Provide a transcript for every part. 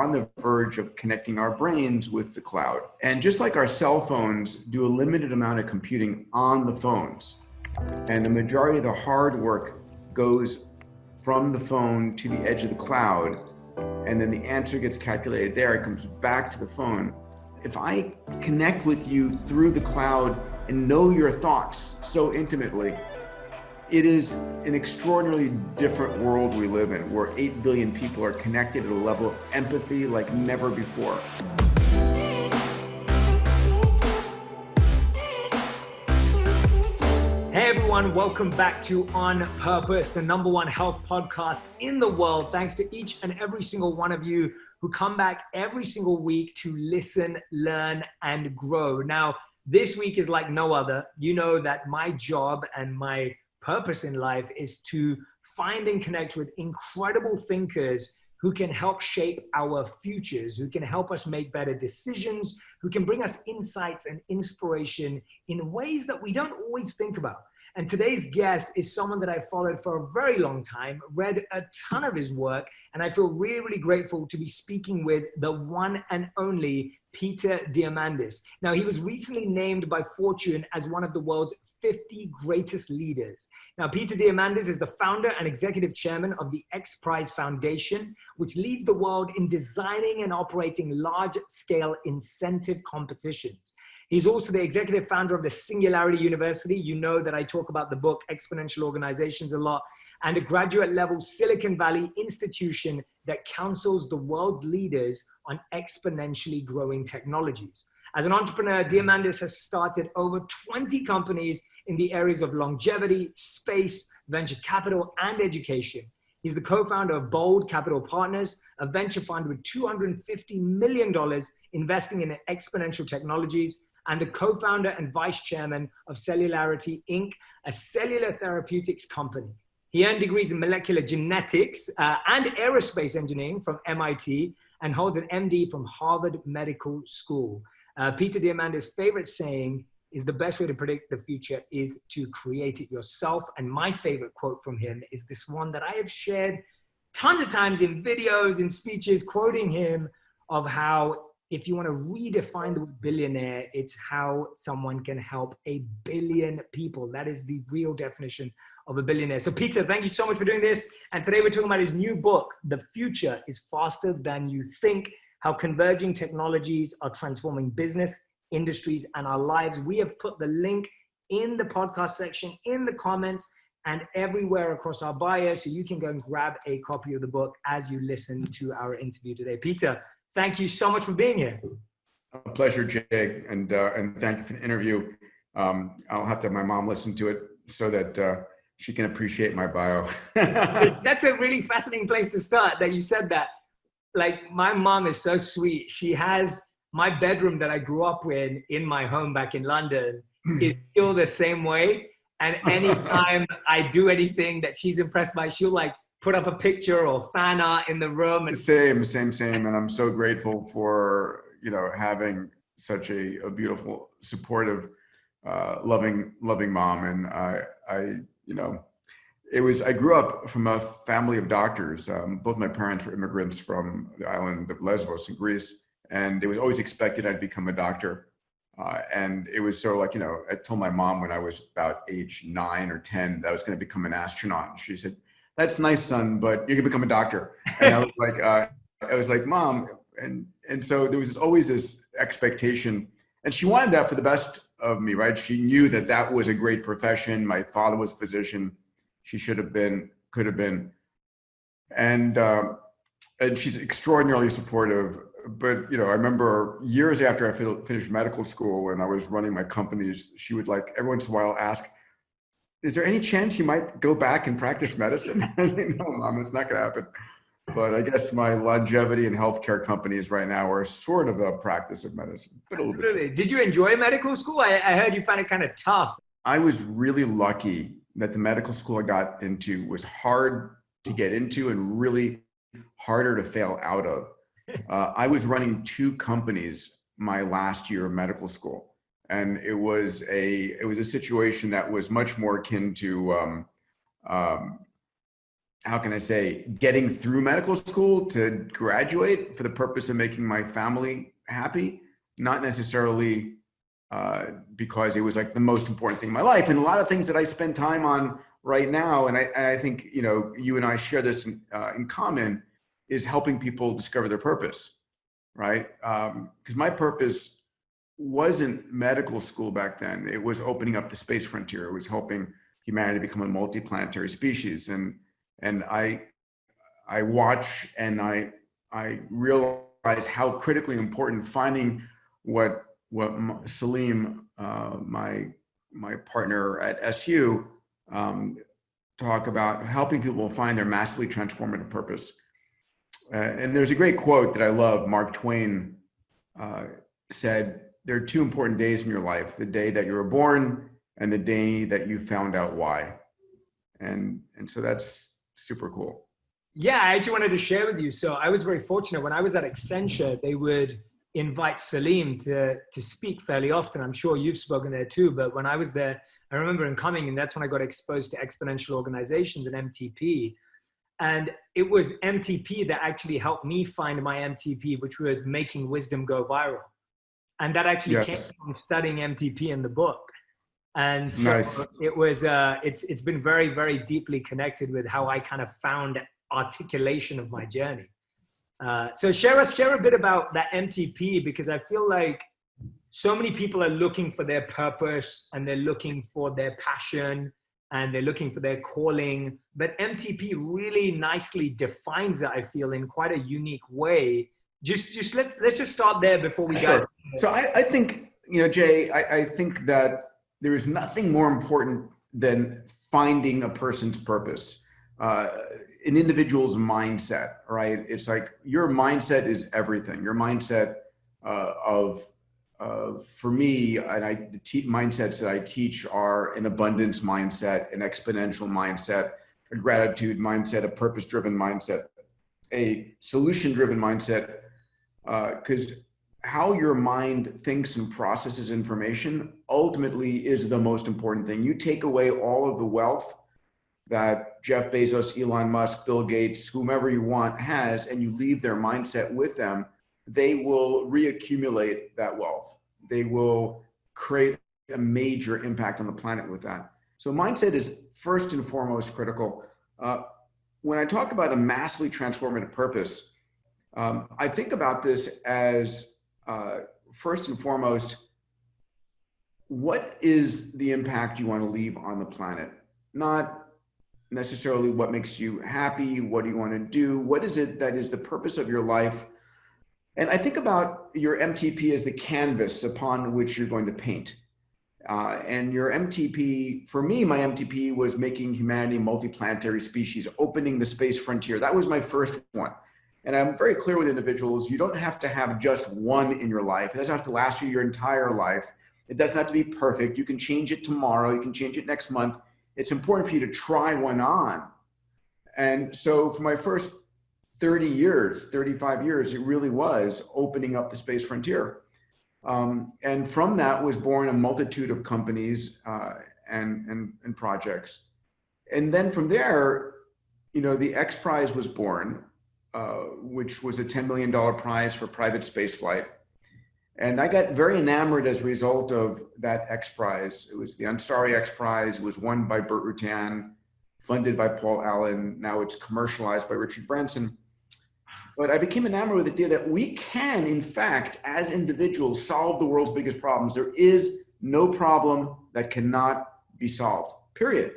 on the verge of connecting our brains with the cloud. And just like our cell phones do a limited amount of computing on the phones, and the majority of the hard work goes from the phone to the edge of the cloud, and then the answer gets calculated there, it comes back to the phone. If I connect with you through the cloud and know your thoughts so intimately, it is an extraordinarily different world we live in, where 8 billion people are connected at a level of empathy like never before. Hey everyone, welcome back to On Purpose, the #1 health podcast in the world. Thanks to each and every single one of you who come back every single week to listen, learn, and grow. Now, this week is like no other. You know that my job and my purpose in life is to find and connect with incredible thinkers who can help shape our futures, who can help us make better decisions, who can bring us insights and inspiration in ways that we don't always think about. And today's guest is someone that I followed for a very long time, read a ton of his work, and I feel really, really grateful to be speaking with the one and only Peter Diamandis. Now, he was recently named by Fortune as one of the world's 50 greatest leaders. Now, Peter Diamandis is the founder and executive chairman of the X Prize Foundation, which leads the world in designing and operating large-scale incentive competitions. He's also the executive founder of the Singularity University. You know that I talk about the book Exponential Organizations a lot, and a graduate-level Silicon Valley institution that counsels the world's leaders on exponentially growing technologies. As an entrepreneur, Diamandis has started over 20 companies in the areas of longevity, space, venture capital, and education. He's the co-founder of Bold Capital Partners, a venture fund with $250 million investing in exponential technologies, and the co-founder and vice chairman of Cellularity Inc., a cellular therapeutics company. He earned degrees in molecular genetics and aerospace engineering from MIT and holds an MD from Harvard Medical School. Peter Diamandis' favorite saying is the best way to predict the future is to create it yourself. And my favorite quote from him is this one that I have shared tons of times in videos and speeches, quoting him of how if you want to redefine the word billionaire, it's how someone can help 1 billion people. That is the real definition of a billionaire. So Peter, thank you so much for doing this. And today we're talking about his new book, The Future is Faster Than You Think: How Converging Technologies Are Transforming Business, Industries, and Our Lives. We have put the link in the podcast section, in the comments, and everywhere across our bio, so you can go and grab a copy of the book as you listen to our interview today. Peter, thank you so much for being here. A pleasure, Jay, and thank you for the interview. I'll have to have my mom listen to it so that she can appreciate my bio. That's a really fascinating place to start, that you said that. Like, my mom is so sweet. She has my bedroom that I grew up in my home back in London is still the same way. And anytime I do anything that she's impressed by, she'll like put up a picture or fan art in the room. And Same. And I'm so grateful for, having such a beautiful, supportive, loving mom. And I grew up from a family of doctors. Both my parents were immigrants from the island of Lesbos in Greece, and it was always expected I'd become a doctor. And it was so like, I told my mom when I was about age 9 or 10 that I was going to become an astronaut. And she said, "That's nice, son, but you can become a doctor." And I was like, "Mom," and so there was always this expectation, and she wanted that for the best of me, right? She knew that was a great profession. My father was a physician. She should have been, could have been. And she's extraordinarily supportive. But, I remember years after I finished medical school and I was running my companies, she would every once in a while ask, "Is there any chance you might go back and practice medicine?" I was like, "No, Mom, it's not going to happen." But I guess my longevity and healthcare companies right now are sort of a practice of medicine. But a little bit. Did you enjoy medical school? I heard you found it kind of tough. I was really lucky that the medical school I got into was hard to get into and really harder to fail out of. I was running 2 companies my last year of medical school, and it was a situation that was much more akin to how can I say, getting through medical school to graduate for the purpose of making my family happy, not necessarily because it was like the most important thing in my life. And a lot of things that I spend time on right now, and I think, you know, you and I share this in common, is helping people discover their purpose, right? Because my purpose wasn't medical school back then. It was opening up the space frontier. It was helping humanity become a multi-planetary species. And I watch and I realize how critically important finding what Salim, my partner at SU, talk about, helping people find their massively transformative purpose. And there's a great quote that I love. Mark Twain said, "There are two important days in your life: the day that you were born and the day that you found out why." And so that's super cool. Yeah, I actually wanted to share with you. So I was very fortunate. When I was at Accenture, they would invite Salim to speak fairly often. I'm sure you've spoken there too, but when I was there, I remember him coming, and that's when I got exposed to exponential organizations and MTP. And it was MTP that actually helped me find my MTP, which was making wisdom go viral. And that actually came from studying MTP in the book. And so it was, it's been very, very deeply connected with how I kind of found articulation of my journey. So share a bit about that MTP, because I feel like so many people are looking for their purpose and they're looking for their passion and they're looking for their calling. But MTP really nicely defines it, I feel, in quite a unique way. Just let's just start there before we go. So I think, you know, Jay, I think that there is nothing more important than finding a person's purpose, an individual's mindset, right? It's like your mindset is everything. Your mindset for me, and the mindsets that I teach are an abundance mindset, an exponential mindset, a gratitude mindset, a purpose-driven mindset, a solution-driven mindset, because how your mind thinks and processes information ultimately is the most important thing. You take away all of the wealth that Jeff Bezos, Elon Musk, Bill Gates, whomever you want has, and you leave their mindset with them, they will reaccumulate that wealth. They will create a major impact on the planet with that. So mindset is first and foremost critical. When I talk about a massively transformative purpose, I think about this as first and foremost, what is the impact you want to leave on the planet? Not necessarily what makes you happy, what do you want to do, what is it that is the purpose of your life? And I think about your MTP as the canvas upon which you're going to paint. And your MTP, for me, my MTP was making humanity a multi-planetary species, opening the space frontier. That was my first one. And I'm very clear with individuals, you don't have to have just one in your life. It doesn't have to last you your entire life. It doesn't have to be perfect. You can change it tomorrow. You can change it next month. It's important for you to try one on. And so for my first 30 years, 35 years, it really was opening up the space frontier. And from that was born a multitude of companies and projects. And then from there, you know, the X Prize was born, which was a $10 million prize for private space flight. And I got very enamored as a result of that X Prize. It was the Ansari X Prize. It was won by Burt Rutan, funded by Paul Allen. Now it's commercialized by Richard Branson. But I became enamored with the idea that we can, in fact, as individuals, solve the world's biggest problems. There is no problem that cannot be solved, period.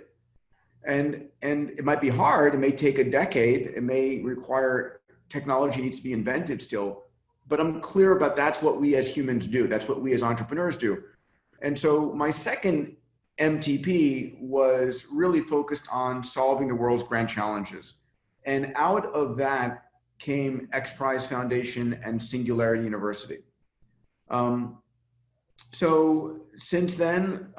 And it might be hard. It may take a decade. It may require technology needs to be invented still. But I'm clear about that's what we as humans do. That's what we as entrepreneurs do. And so my second MTP was really focused on solving the world's grand challenges. And out of that came X Prize Foundation and Singularity University. So since then,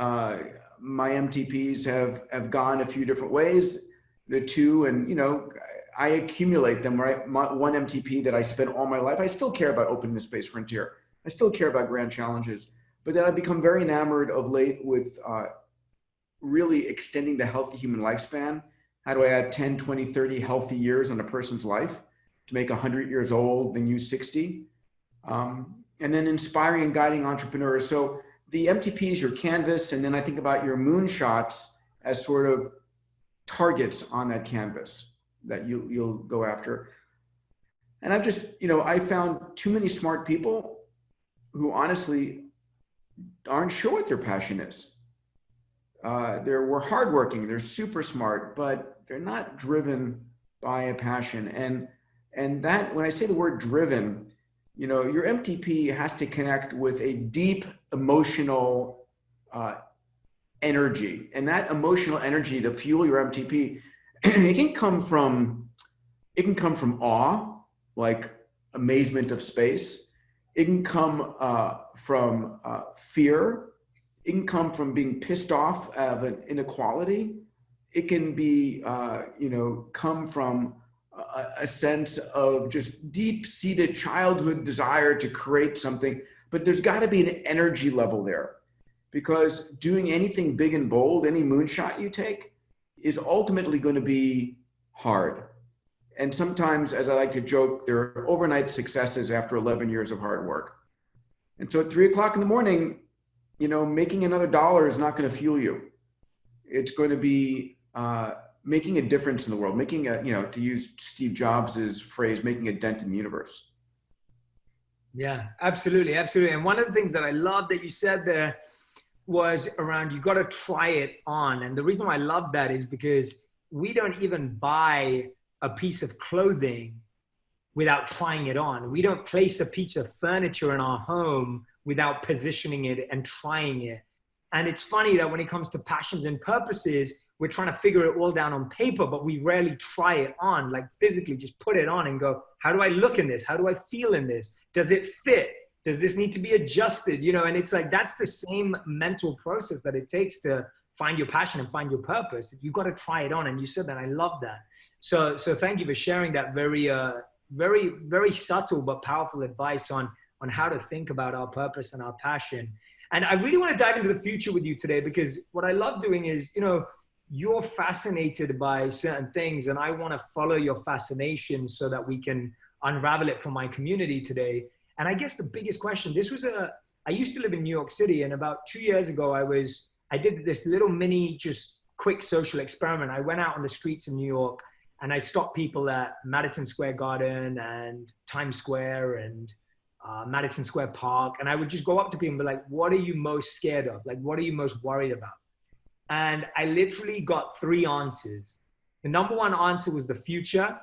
my MTPs have gone a few different ways. The two, and you know, I accumulate them, right? One MTP that I spent all my life, I still care about opening the space frontier. I still care about grand challenges, but then I've become very enamored of late with really extending the healthy human lifespan, How do I add 10, 20, 30 healthy years on a person's life to make 100 years old, then use 60? And then inspiring and guiding entrepreneurs. So the MTP is your canvas, and then I think about your moonshots as sort of targets on that canvas that you'll go after. And I've just, I found too many smart people who honestly aren't sure what their passion is. We're hardworking, they're super smart, but they're not driven by a passion. And that, when I say the word driven, your MTP has to connect with a deep emotional energy. And that emotional energy to fuel your MTP, it can come from awe, like amazement of space. It can come from fear. It can come from being pissed off of an inequality. It can be, come from a sense of just deep-seated childhood desire to create something. But there's got to be an energy level there, because doing anything big and bold, any moonshot you take, is ultimately going to be hard. And sometimes, as I like to joke, there are overnight successes after 11 years of hard work. And so at 3 o'clock in the morning, making another dollar is not going to fuel you. It's going to be making a difference in the world, making to use Steve Jobs' phrase, making a dent in the universe. Yeah, absolutely. Absolutely. And one of the things that I love that you said there was around, you got to try it on. And the reason why I love that is because we don't even buy a piece of clothing without trying it on. We don't place a piece of furniture in our home without positioning it and trying it. And it's funny that when it comes to passions and purposes, we're trying to figure it all down on paper, but we rarely try it on, like physically just put it on and go, how do I look in this? How do I feel in this? Does it fit? Does this need to be adjusted? And it's like, that's the same mental process that it takes to find your passion and find your purpose. You got to try it on. And you said that, I love that. So thank you for sharing that very, very, very subtle but powerful advice on how to think about our purpose and our passion. And I really want to dive into the future with you today, because what I love doing is, you're fascinated by certain things, and I want to follow your fascination so that we can unravel it for my community today. And I guess the biggest question, I used to live in New York City, and about 2 years ago, I did this little mini, just quick social experiment. I went out on the streets of New York and I stopped people at Madison Square Garden and Times Square and Madison Square Park. And I would just go up to people and be like, what are you most scared of? Like, what are you most worried about? And I literally got 3 answers. The number one answer was the future,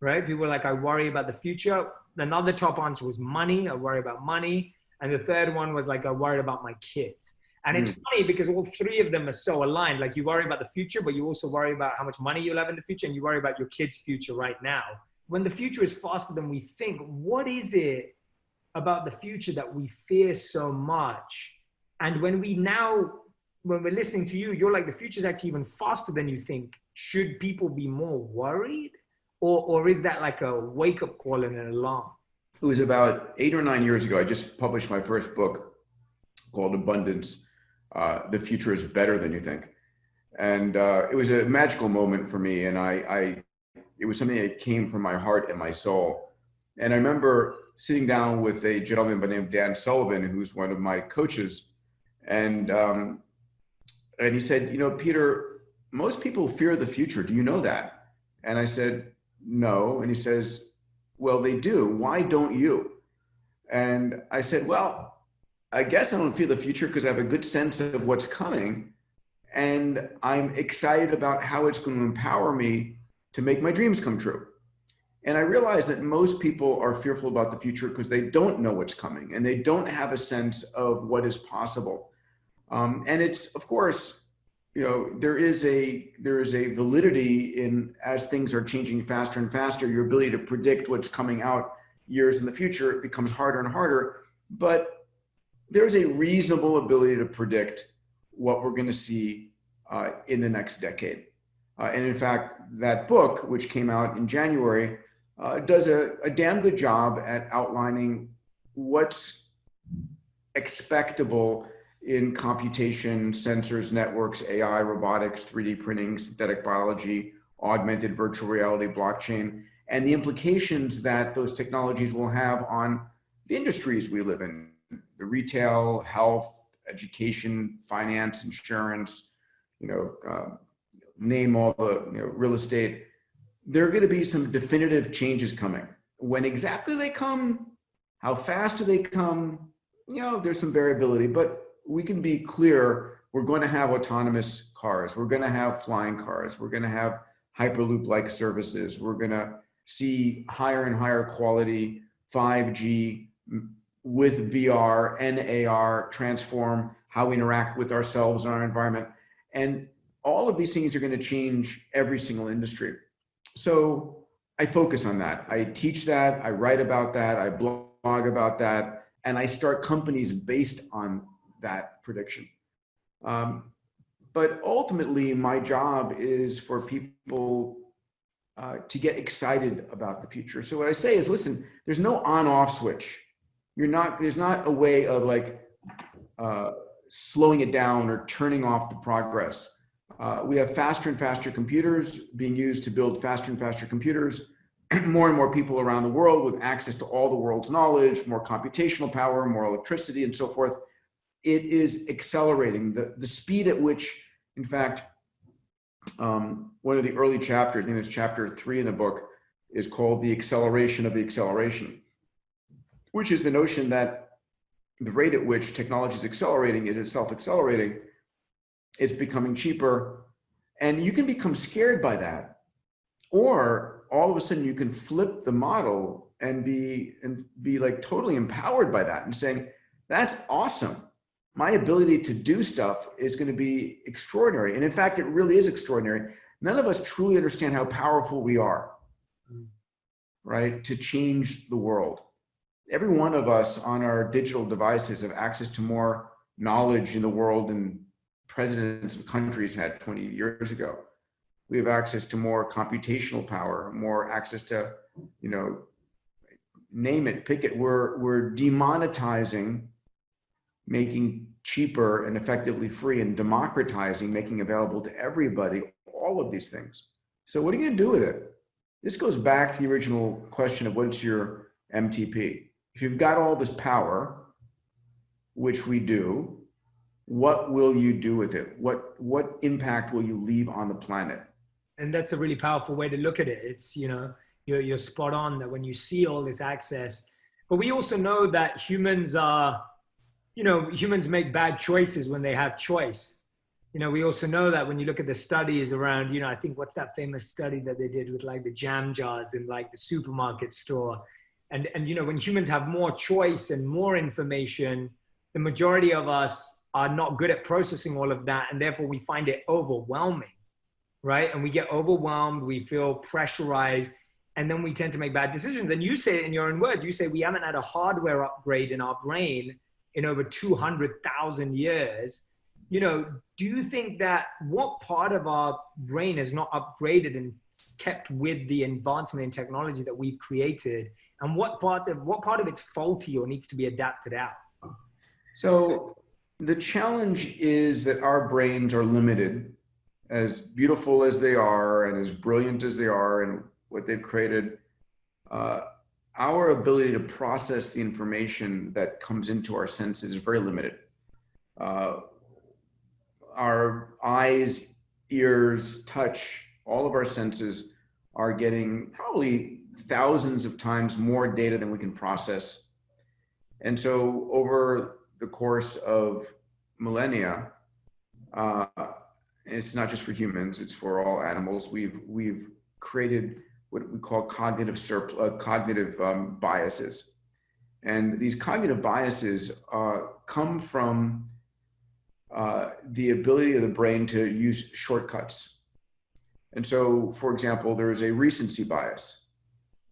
right? People were like, I worry about the future. Another top answer was money. I worry about money. And the third one was like, I worry about my kids. And it's funny because all 3 of them are so aligned. Like, you worry about the future, but you also worry about how much money you'll have in the future, and you worry about your kids' future right now. When the future is faster than we think, what is it about the future that we fear so much? And when we're listening to you, you're like, the future is actually even faster than you think. Should people be more worried? Or is that like a wake-up call and an alarm? It was about 8 or 9 years ago. I just published my first book called Abundance. The Future is Better Than You Think. And it was a magical moment for me. And it was something that came from my heart and my soul. And I remember sitting down with a gentleman by the name of Dan Sullivan, who's one of my coaches. And he said, Peter, most people fear the future. Do you know that? And I said, no. And he says, well, they do. Why don't you? And I said, well, I guess I don't feel the future because I have a good sense of what's coming. And I'm excited about how it's going to empower me to make my dreams come true. And I realized that most people are fearful about the future because they don't know what's coming and they don't have a sense of what is possible. And it's, of course, there is a validity in, as things are changing faster and faster, your ability to predict what's coming out years in the future, it becomes harder and harder. But there's a reasonable ability to predict what we're going to see in the next decade. And in fact, that book, which came out in January, does a damn good job at outlining what's expectable in computation, sensors, networks, AI, robotics, 3D printing, synthetic biology, augmented virtual reality, blockchain, and the implications that those technologies will have on the industries we live in, the retail, health, education, finance, insurance, name all the, real estate. There are going to be some definitive changes coming. When exactly they come, how fast do they come? There's some variability, but we can be clear. We're going to have autonomous cars. We're going to have flying cars. We're going to have Hyperloop-like services. We're going to see higher and higher quality 5G with VR and AR transform how we interact with ourselves and our environment. And all of these things are going to change every single industry. So I focus on that. I teach that, I write about that, I blog about that, and I start companies based on that prediction. But ultimately, my job is for people to get excited about the future. So what I say is, listen, there's no on-off switch. There's not a way of slowing it down or turning off the progress. We have faster and faster computers being used to build faster and faster computers, more and more people around the world with access to all the world's knowledge, more computational power, more electricity, and so forth. It is accelerating. The speed at which, in fact, one of the early chapters, I think it's chapter 3 in the book, is called The Acceleration of the Acceleration, which is the notion that the rate at which technology is accelerating is itself accelerating. It's becoming cheaper, and you can become scared by that, or all of a sudden you can flip the model and be like totally empowered by that and saying, that's awesome. My ability to do stuff is going to be extraordinary. And in fact, it really is extraordinary. None of us truly understand how powerful we are, right, to change the world. Every one of us on our digital devices have access to more knowledge in the world than presidents of countries had 20 years ago. We have access to more computational power, more access to, name it, pick it. We're demonetizing, making cheaper and effectively free, and democratizing, making available to everybody, all of these things. So what are you going to do with it? This goes back to the original question of what's your MTP? If you've got all this power, which we do, what will you do with it? What impact will you leave on the planet? And that's a really powerful way to look at it. It's, you're spot on that when you see all this access, but we also know that humans make bad choices when they have choice. We also know that when you look at the studies around, I think what's that famous study that they did with like the jam jars in like the supermarket store. And when humans have more choice and more information, the majority of us are not good at processing all of that. And therefore we find it overwhelming, right? And we get overwhelmed, we feel pressurized, and then we tend to make bad decisions. And you say it in your own words, you say we haven't had a hardware upgrade in our brain in over 200,000 years. Do you think that what part of our brain is not upgraded and kept with the advancement in technology that we've created? And what part of it's faulty or needs to be adapted out? So the challenge is that our brains are limited, as beautiful as they are and as brilliant as they are and what they've created. Our ability to process the information that comes into our senses is very limited. Our eyes, ears, touch, all of our senses are getting probably thousands of times more data than we can process. And so over the course of millennia, it's not just for humans, it's for all animals, we've created what we call cognitive biases. And these cognitive biases come from the ability of the brain to use shortcuts. And so, for example, there is a recency bias.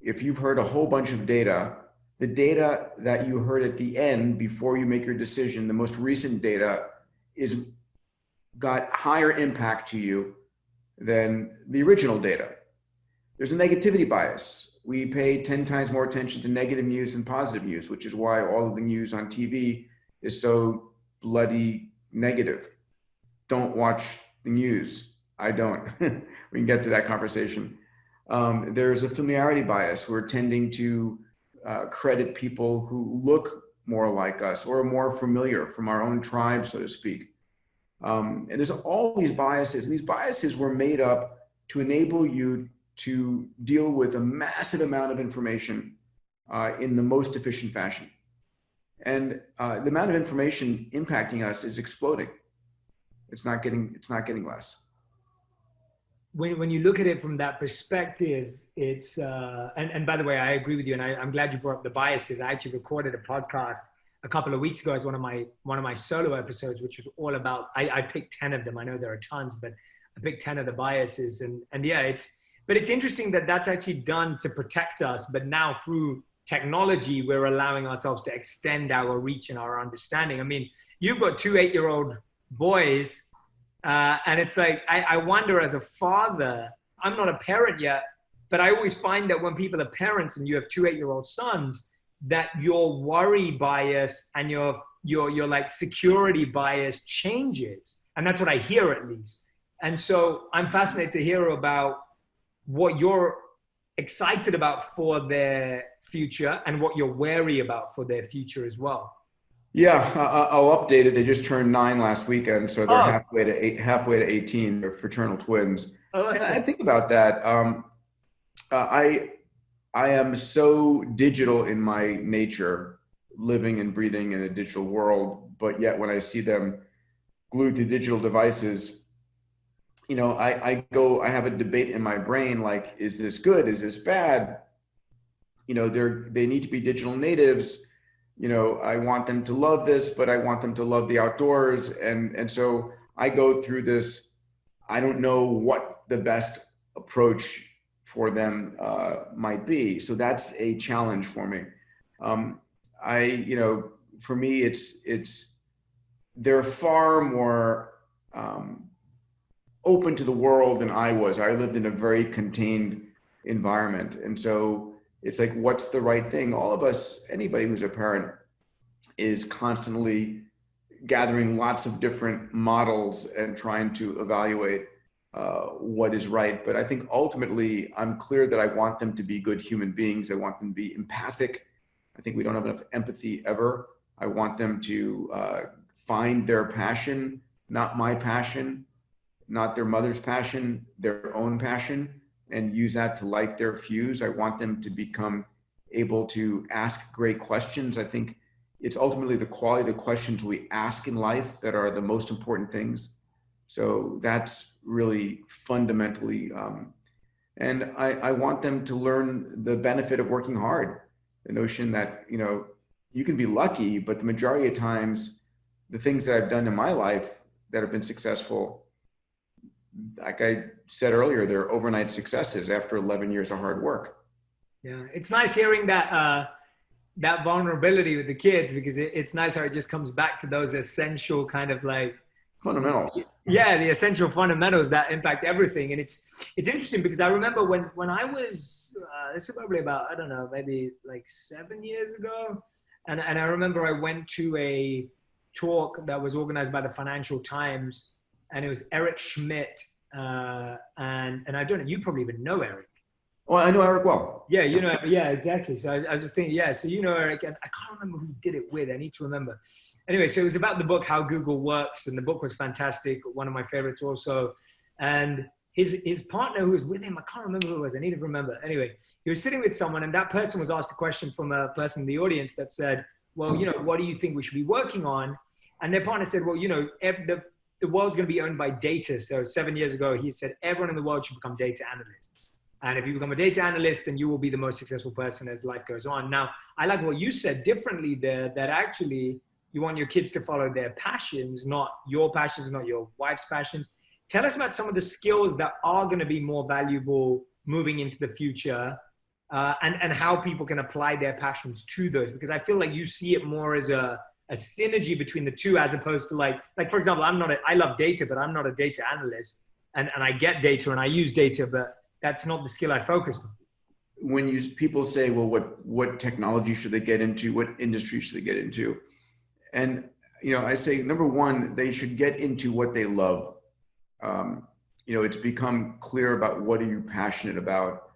If you've heard a whole bunch of data, the data that you heard at the end before you make your decision, the most recent data, is got higher impact to you than the original data. There's a negativity bias. We pay 10 times more attention to negative news than positive news, which is why all of the news on TV is so bloody negative. Don't watch the news. I don't. We can get to that conversation. There's a familiarity bias. We're tending to credit people who look more like us or are more familiar from our own tribe, so to speak. And there's all these biases. And these biases were made up to enable you to deal with a massive amount of information in the most efficient fashion. And the amount of information impacting us is exploding. It's not getting less. When you look at it from that perspective, it's and by the way, I agree with you, and I'm glad you brought up the biases. I actually recorded a podcast a couple of weeks ago as one of my solo episodes, which was all about. I picked 10 of them. I know there are tons, but I picked 10 of the biases, and yeah, it's interesting that that's actually done to protect us, but now through technology, we're allowing ourselves to extend our reach and our understanding. I mean, you've got 2 8-year-old boys. And it's like, I wonder as a father, I'm not a parent yet, but I always find that when people are parents and you have 2 8-year-old sons, that your worry bias and your like security bias changes. And that's what I hear, at least. And so I'm fascinated to hear about what you're excited about for their future and what you're wary about for their future as well. Yeah, I'll update it. They just turned 9 last weekend, so they're halfway to 18. They're fraternal twins. Oh, and I think about that. I am so digital in my nature, living and breathing in a digital world. But yet, when I see them glued to digital devices, I have a debate in my brain like, is this good? Is this bad? They need to be digital natives. I want them to love this, but I want them to love the outdoors. And so I go through this, I don't know what the best approach for them might be. So that's a challenge for me. For me, they're far more open to the world than I was. I lived in a very contained environment. And so it's like, what's the right thing? All of us, anybody who's a parent, is constantly gathering lots of different models and trying to evaluate what is right. But I think ultimately, I'm clear that I want them to be good human beings. I want them to be empathic. I think we don't have enough empathy ever. I want them to find their passion, not my passion, not their mother's passion, their own passion, and use that to light their fuse. I want them to become able to ask great questions. I think it's ultimately the quality of the questions we ask in life that are the most important things. So that's really fundamentally, and I want them to learn the benefit of working hard. The notion that, you can be lucky, but the majority of times, the things that I've done in my life that have been successful, like I said earlier, they're overnight successes after 11 years of hard work. Yeah, it's nice hearing that that vulnerability with the kids, because it's nice how it just comes back to those essential kind of like fundamentals. Yeah, the essential fundamentals that impact everything. And it's interesting because I remember when I was this is probably about, I don't know, maybe like 7 years ago, and I remember I went to a talk that was organized by the Financial Times. And it was Eric Schmidt, and I don't know, you probably even know Eric. Well, I know Eric well. Yeah, yeah, exactly. So I was just thinking, yeah, so Eric, and I can't remember who did it with. I need to remember. Anyway, so it was about the book, How Google Works, and the book was fantastic, one of my favorites also. And his partner who was with him, I can't remember who it was. I need to remember. Anyway, he was sitting with someone, and that person was asked a question from a person in the audience that said, well, what do you think we should be working on? And their partner said, well, the world's going to be owned by data. So 7 years ago, he said, everyone in the world should become data analysts. And if you become a data analyst, then you will be the most successful person as life goes on. Now, I like what you said differently there, that actually you want your kids to follow their passions, not your passions, not your wife's passions. Tell us about some of the skills that are going to be more valuable moving into the future, and how people can apply their passions to those. Because I feel like you see it more as a synergy between the two, as opposed to like for example, I love data, but I'm not a data analyst, and I get data and I use data, but that's not the skill I focused on. When people say, well, what technology should they get into? What industry should they get into? And, I say, number one, they should get into what they love. it's become clear about what are you passionate about.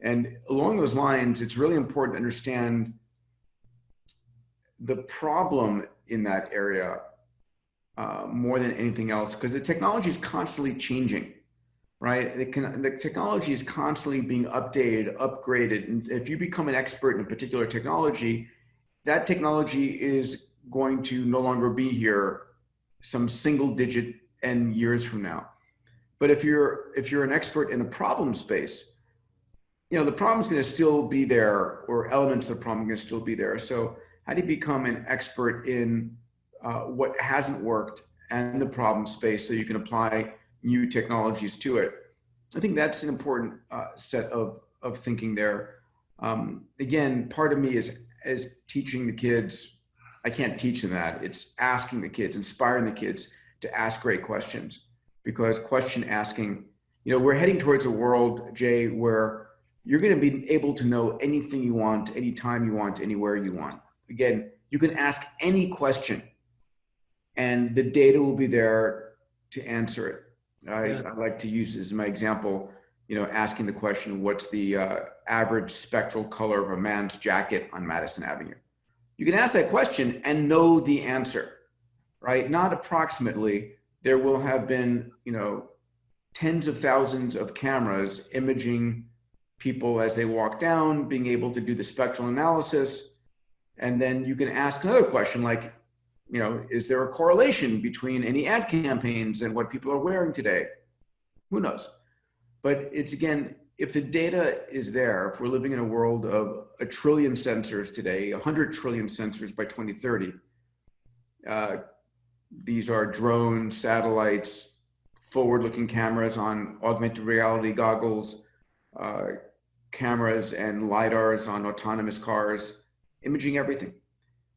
And along those lines, it's really important to understand the problem in that area more than anything else, because the technology is constantly changing, right? The technology is constantly being updated, upgraded. And if you become an expert in a particular technology, that technology is going to no longer be here some single digit N years from now. But if you're an expert in the problem space, the problem's going to still be there, or elements of the problem are going to still be there. So how do you become an expert in what hasn't worked and the problem space so you can apply new technologies to it? I think that's an important set of thinking there. Again, part of me is teaching the kids. I can't teach them that. It's asking the kids, inspiring the kids to ask great questions, because question asking, we're heading towards a world, Jay, where you're going to be able to know anything you want, anytime you want, anywhere you want. Again, you can ask any question and the data will be there to answer it. I like to use as my example, asking the question, what's the average spectral color of a man's jacket on Madison Avenue? You can ask that question and know the answer, right? Not approximately. There will have been, tens of thousands of cameras imaging people as they walk down, being able to do the spectral analysis. And then you can ask another question like, is there a correlation between any ad campaigns and what people are wearing today? Who knows? But it's, again, if the data is there, if we're living in a world of 1 trillion sensors today, 100 trillion sensors by 2030, these are drones, satellites, forward-looking cameras on augmented reality goggles, cameras and LiDARs on autonomous cars, imaging everything.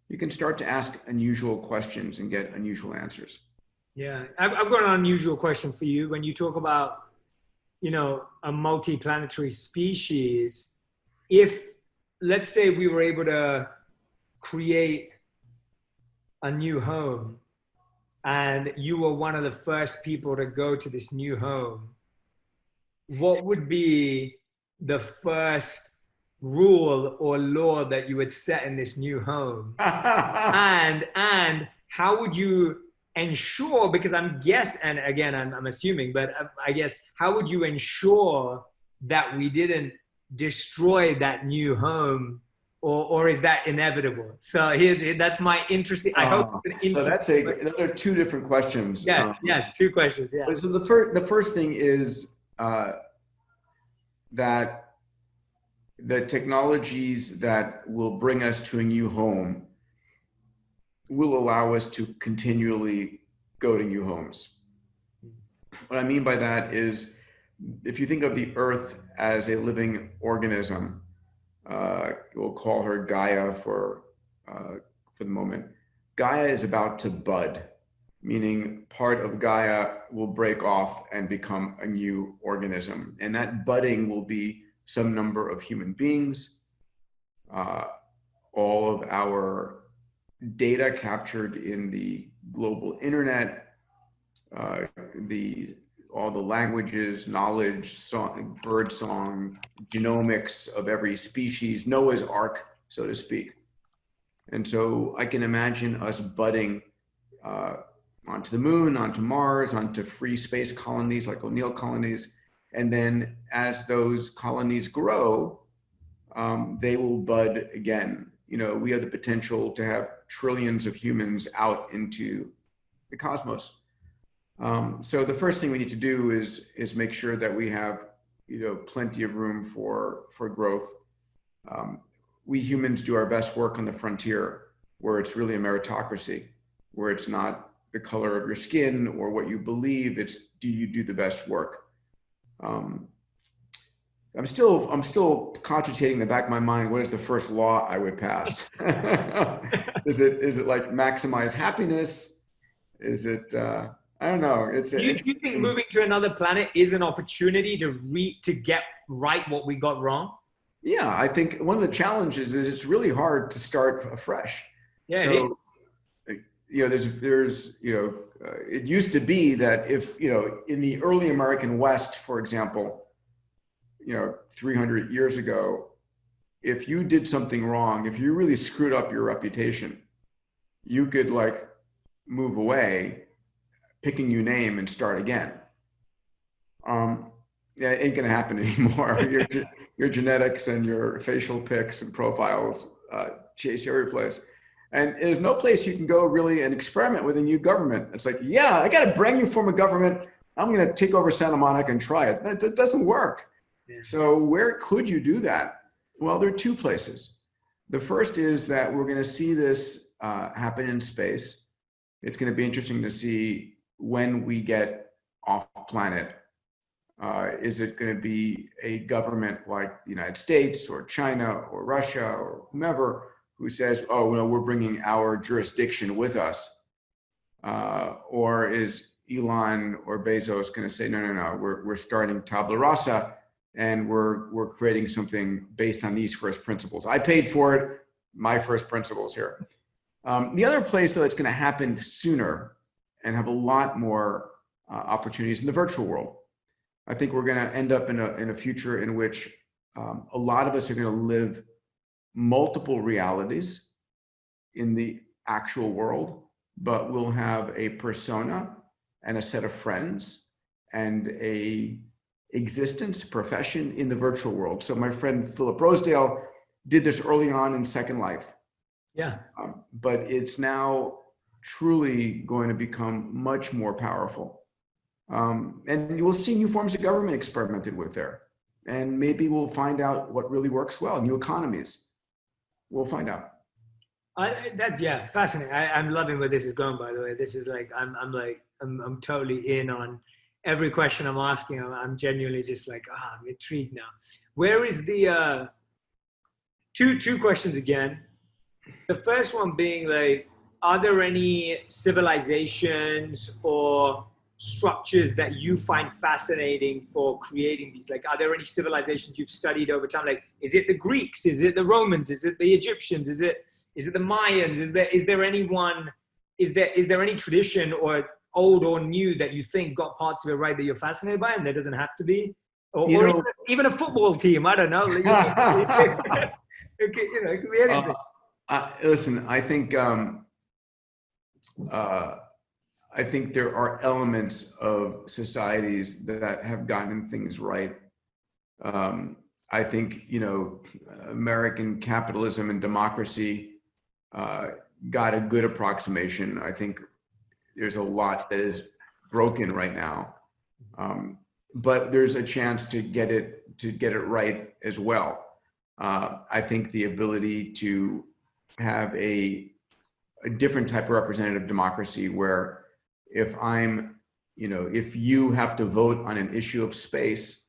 You can start to ask unusual questions and get unusual answers. Yeah, I've got an unusual question for you. When you talk about, a multi-planetary species, if, let's say, we were able to create a new home and you were one of the first people to go to this new home, what would be the first rule or law that you would set in this new home? and how would you ensure, because I'm assuming, but I guess, how would you ensure that we didn't destroy that new home, or is that inevitable? So that's my interesting. I hope. So those are two different questions. Yes, two questions. Yeah. So the first thing is that the technologies that will bring us to a new home will allow us to continually go to new homes. What I mean by that is, if you think of the Earth as a living organism, we'll call her Gaia for the moment. Gaia is about to bud, meaning part of Gaia will break off and become a new organism. And that budding will be some number of human beings, all of our data captured in the global internet, all the languages, knowledge, song, bird song, genomics of every species, Noah's Ark, so to speak. And so I can imagine us budding onto the moon, onto Mars, onto free space colonies like O'Neill colonies. And then as those colonies grow, they will bud again. We have the potential to have trillions of humans out into the cosmos. So the first thing we need to do is make sure that we have, plenty of room for growth. We humans do our best work on the frontier, where it's really a meritocracy, where it's not the color of your skin or what you believe, it's do you do the best work? I'm still cogitating in the back of my mind, what is the first law I would pass? Is it like maximize happiness? Is it, I don't know. Do you think moving to another planet is an opportunity to get right what we got wrong? Yeah, I think one of the challenges is it's really hard to start afresh. Yeah. So, it used to be that if, in the early American West, for example, 300 years ago, if you did something wrong, if you really screwed up your reputation, you could like move away, pick a new name and start again. Yeah, it ain't gonna happen anymore. Your genetics and your facial pics and profiles chase you every place. And there's no place you can go really and experiment with a new government. It's like, yeah, I got a brand new form of government. I'm going to take over Santa Monica and try it. That doesn't work. Yeah. So where could you do that? Well, there are two places. The first is that we're going to see this happen in space. It's going to be interesting to see when we get off planet. Is it going to be a government like the United States or China or Russia or whomever who says, oh, well, we're bringing our jurisdiction with us? Or is Elon or Bezos going to say, no, we're starting tabula rasa and we're creating something based on these first principles. I paid for it, my first principles here. The other place that's going to happen sooner and have a lot more opportunities in the virtual world. I think we're going to end up in a future in which a lot of us are going to live multiple realities in the actual world, but we'll have a persona and a set of friends and a existence, profession in the virtual world. So my friend Philip Rosedale did this early on in Second Life. Yeah. But it's now truly going to become much more powerful. And you will see new forms of government experimented with there. And maybe we'll find out what really works well, new economies. We'll find out. Fascinating. I'm loving where this is going, by the way. This is like, I'm totally in on every question I'm asking. I'm genuinely just like, I'm intrigued now. Where is the, two questions again. The first one being like, are there any civilizations or structures that you find fascinating for creating these? Like, are there any civilizations you've studied over time? Like, is it the Greeks? Is it the Romans? Is it the Egyptians? Is it the Mayans? Is there any tradition or old or new that you think got parts of it right that you're fascinated by, and there doesn't have to be? Or even a football team, I don't know. It could be anything. Listen, I think there are elements of societies that have gotten things right. I think, American capitalism and democracy got a good approximation. I think there's a lot that is broken right now, but there's a chance to get it right as well. I think the ability to have a different type of representative democracy where if you have to vote on an issue of space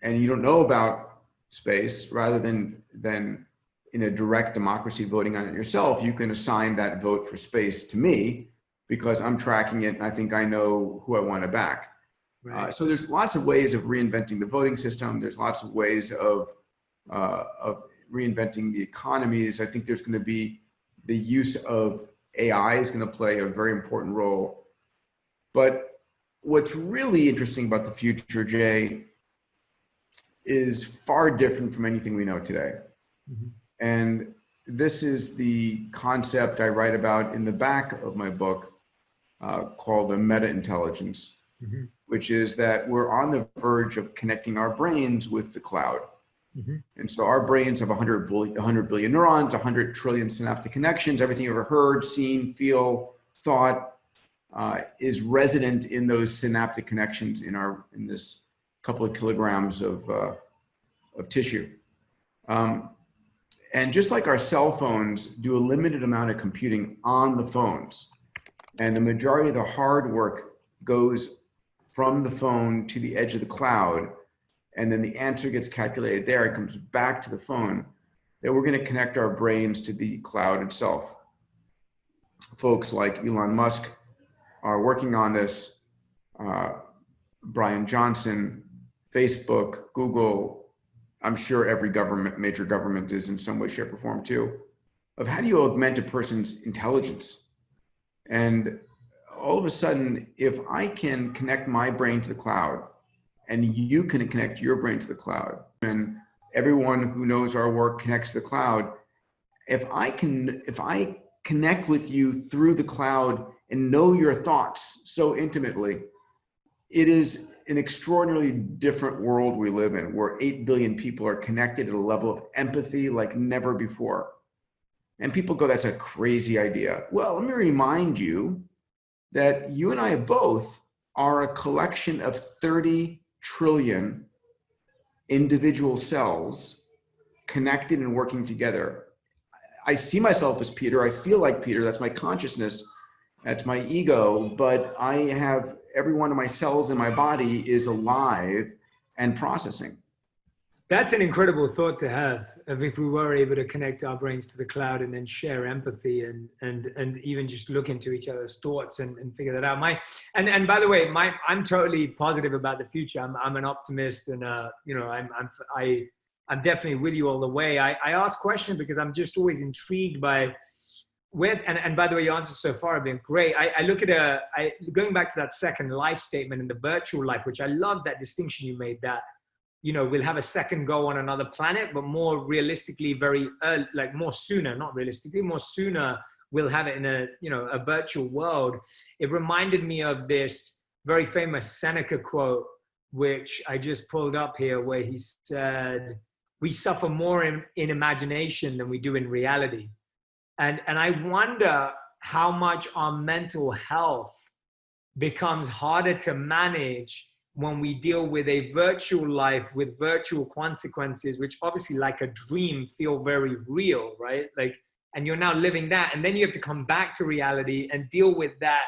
and you don't know about space, rather than in a direct democracy voting on it yourself, you can assign that vote for space to me because I'm tracking it and I think I know who I want to back. Right. So there's lots of ways of reinventing the voting system. There's lots of ways of reinventing the economies. I think there's going to be the use of AI is going to play a very important role. But what's really interesting about the future, Jay, is far different from anything we know today. Mm-hmm. And this is the concept I write about in the back of my book called a meta-intelligence, mm-hmm. which is that we're on the verge of connecting our brains with the cloud. Mm-hmm. And so our brains have 100 billion neurons, 100 trillion synaptic connections. Everything you ever heard, seen, feel, thought is resident in those synaptic connections in this couple of kilograms of tissue. And just like our cell phones do a limited amount of computing on the phones, and the majority of the hard work goes from the phone to the edge of the cloud, and then the answer gets calculated there and comes back to the phone, that we're going to connect our brains to the cloud itself. Folks like Elon Musk are working on this. Brian Johnson, Facebook, Google, I'm sure every major government is in some way, shape, or form too, of how do you augment a person's intelligence? And all of a sudden, if I can connect my brain to the cloud and you can connect your brain to the cloud, and everyone who knows our work connects to the cloud, if I connect with you through the cloud and know your thoughts so intimately, it is an extraordinarily different world we live in, where 8 billion people are connected at a level of empathy like never before. And people go, that's a crazy idea. Well, let me remind you that you and I both are a collection of 30 trillion individual cells connected and working together. I see myself as Peter. I feel like Peter. That's my consciousness. That's my ego. But I have every one of my cells in my body is alive and processing. That's an incredible thought to have, of if we were able to connect our brains to the cloud and then share empathy and even just look into each other's thoughts and figure that out. And by the way, I'm totally positive about the future. I'm an optimist, and I'm definitely with you all the way. I ask questions because I'm just always intrigued by and by the way, your answers so far have been great. I look at going back to that second life statement in the virtual life, which I love that distinction you made, that, we'll have a second go on another planet, but more realistically, very early, more sooner, not realistically, more sooner, we'll have it in a virtual world. It reminded me of this very famous Seneca quote, which I just pulled up here, where he said, "We suffer more in imagination than we do in reality." And I wonder how much our mental health becomes harder to manage when we deal with a virtual life with virtual consequences, which obviously, like a dream, feel very real, right? And you're now living that. And then you have to come back to reality and deal with that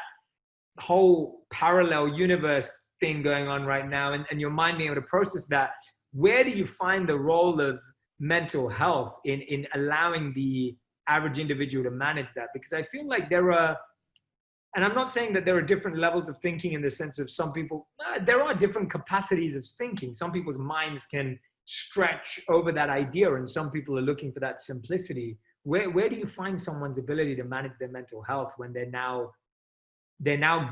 whole parallel universe thing going on right now. And your mind being able to process that. Where do you find the role of mental health in allowing the average individual to manage that? Because I feel like and I'm not saying that there are different levels of thinking in the sense of some people, there are different capacities of thinking. Some people's minds can stretch over that idea, and some people are looking for that simplicity. Where do you find someone's ability to manage their mental health when they're now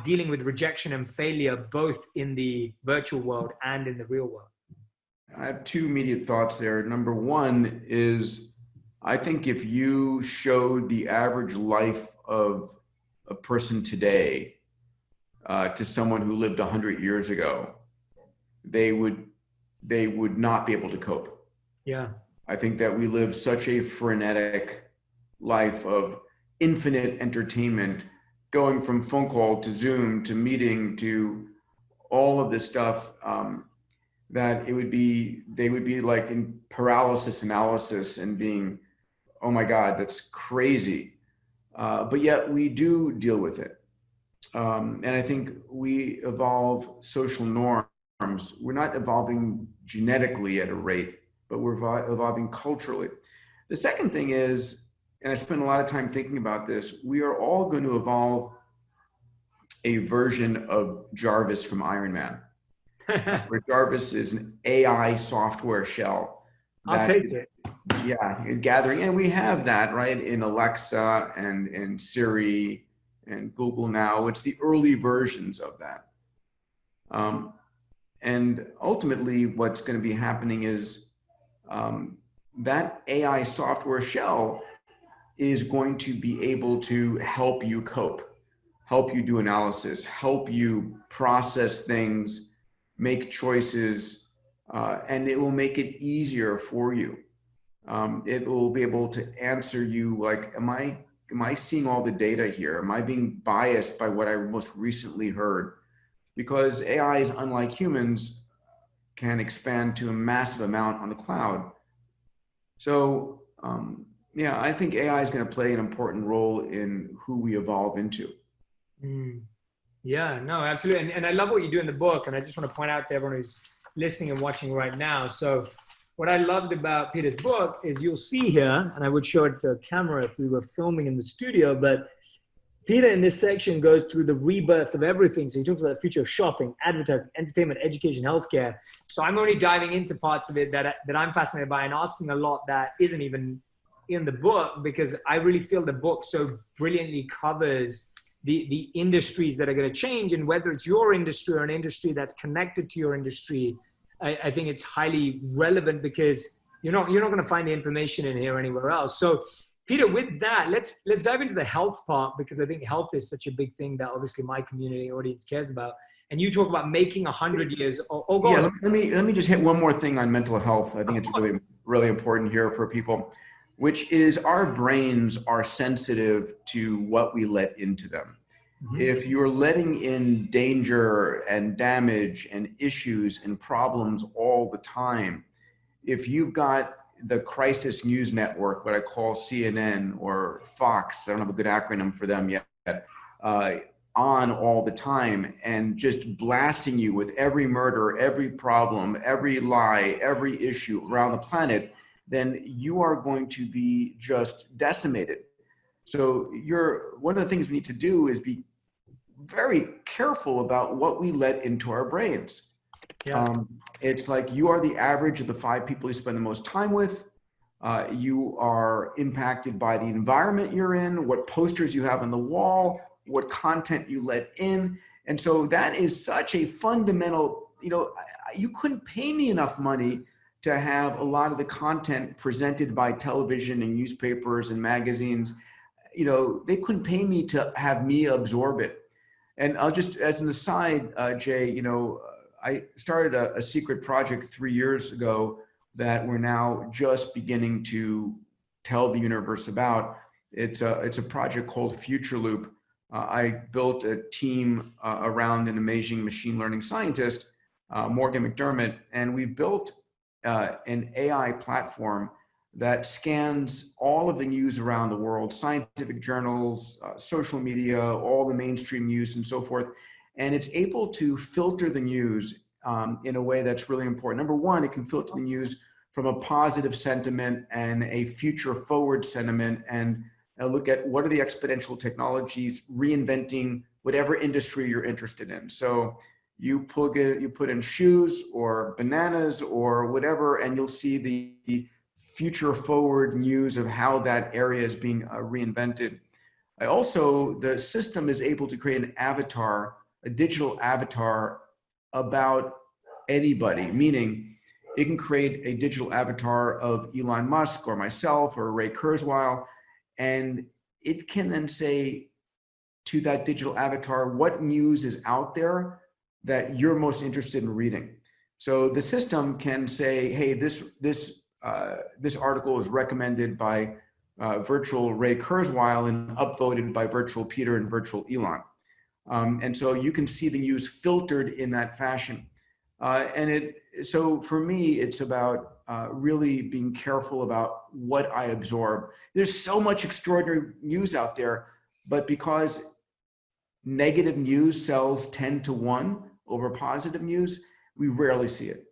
dealing with rejection and failure, both in the virtual world and in the real world? I have two immediate thoughts there. Number one is, I think if you showed the average life of a person today to someone who lived 100 years ago, they would not be able to cope. Yeah. I think that we live such a frenetic life of infinite entertainment, going from phone call to Zoom to meeting to all of this stuff, that they would be like in paralysis analysis and being, oh my God, that's crazy. But yet we do deal with it. And I think we evolve social norms. We're not evolving genetically at a rate, but we're evolving culturally. The second thing is, and I spend a lot of time thinking about this, we are all going to evolve a version of Jarvis from Iron Man. Where Jarvis is an AI software shell. I'll take it. Yeah, is gathering. And we have that, right, in Alexa and in Siri and Google now. It's the early versions of that. And ultimately, what's going to be happening is that AI software shell is going to be able to help you cope, help you do analysis, help you process things, make choices, and it will make it easier for you. It will be able to answer you like, am I seeing all the data here? Am I being biased by what I most recently heard? Because AIs, unlike humans, can expand to a massive amount on the cloud. So yeah, I think AI is going to play an important role in who we evolve into. Yeah, no, absolutely. And I love what you do in the book. And I just want to point out to everyone who's listening and watching right now. So what I loved about Peter's book is, you'll see here, and I would show it to a camera if we were filming in the studio, but Peter in this section goes through the rebirth of everything. So he talks about the future of shopping, advertising, entertainment, education, healthcare. So I'm only diving into parts of it that I'm fascinated by, and asking a lot that isn't even in the book, because I really feel the book so brilliantly covers the industries that are going to change, and whether it's your industry or an industry that's connected to your industry, I think it's highly relevant because you're not going to find the information in here anywhere else. So Peter, with that, let's dive into the health part, because I think health is such a big thing that obviously my community audience cares about. And you talk about making 100 years. Yeah, let me just hit one more thing on mental health. I think it's really, really important here for people, which is our brains are sensitive to what we let into them. Mm-hmm. If you're letting in danger and damage and issues and problems all the time, if you've got the crisis news network, what I call CNN or Fox, I don't have a good acronym for them yet, on all the time and just blasting you with every murder, every problem, every lie, every issue around the planet, then you are going to be just decimated. So one of the things we need to do is be very careful about what we let into our brains. Yeah. It's like you are the average of the 5 people you spend the most time with. You are impacted by the environment you're in, what posters you have on the wall, what content you let in. And so that is such a fundamental, you couldn't pay me enough money to have a lot of the content presented by television and newspapers and magazines. They couldn't pay me to have me absorb it. And I'll just, as an aside, Jay, I started a secret project 3 years ago that we're now just beginning to tell the universe about. It's a project called Future Loop. I built a team around an amazing machine learning scientist, Morgan McDermott, and we built an AI platform that scans all of the news around the world, scientific journals, social media, all the mainstream news and so forth. And it's able to filter the news in a way that's really important. Number one, it can filter the news from a positive sentiment and a future forward sentiment, and look at what are the exponential technologies reinventing whatever industry you're interested in. So you put in shoes or bananas or whatever, and you'll see the future forward news of how that area is being reinvented. The system is able to create an avatar, a digital avatar about anybody, meaning it can create a digital avatar of Elon Musk or myself or Ray Kurzweil, and it can then say to that digital avatar what news is out there that you're most interested in reading. So the system can say, hey, this article is recommended by virtual Ray Kurzweil and upvoted by virtual Peter and virtual Elon. And so you can see the news filtered in that fashion. So for me, it's about really being careful about what I absorb. There's so much extraordinary news out there, but because negative news sells 10 to 1 over positive news, we rarely see it.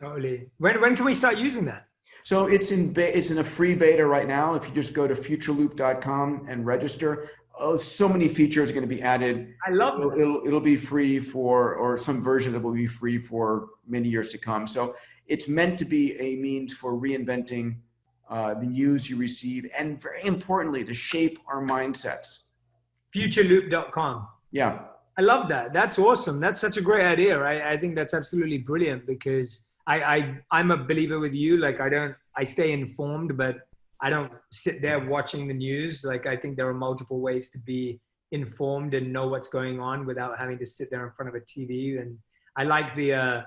Totally. When can we start using that? So it's in a free beta right now. If you just go to futureloop.com and register, so many features are going to be added. I love it. It'll be free or some version that will be free for many years to come. So it's meant to be a means for reinventing the news you receive, and very importantly, to shape our mindsets. Futureloop.com. Yeah. I love that. That's awesome. That's such a great idea. I think that's absolutely brilliant, because I'm a believer with you. Like I stay informed, but I don't sit there watching the news. Like, I think there are multiple ways to be informed and know what's going on without having to sit there in front of a TV. And I like the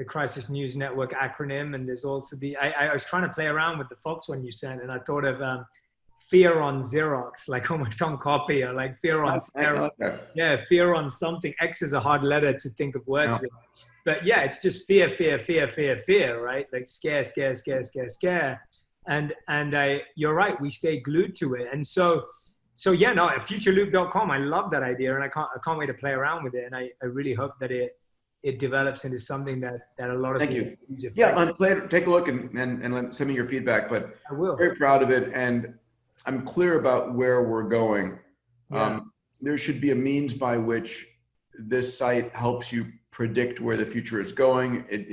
Crisis News Network acronym. And there's also I was trying to play around with the Fox one you sent, and I thought of fear on Xerox, like almost on copy, or like fear on Xerox. Yeah, fear on something. X is a hard letter to think of words with. But yeah, it's just fear, right? Like scare. And you're right, we stay glued to it. And so yeah, no, at futureloop.com, I love that idea, and I can't wait to play around with it. And I really hope that it develops into something that a lot of people use it for. Yeah, take a look and send me your feedback, but I will. Very proud of it, and I'm clear about where we're going. Yeah. There should be a means by which this site helps you predict where the future is going. It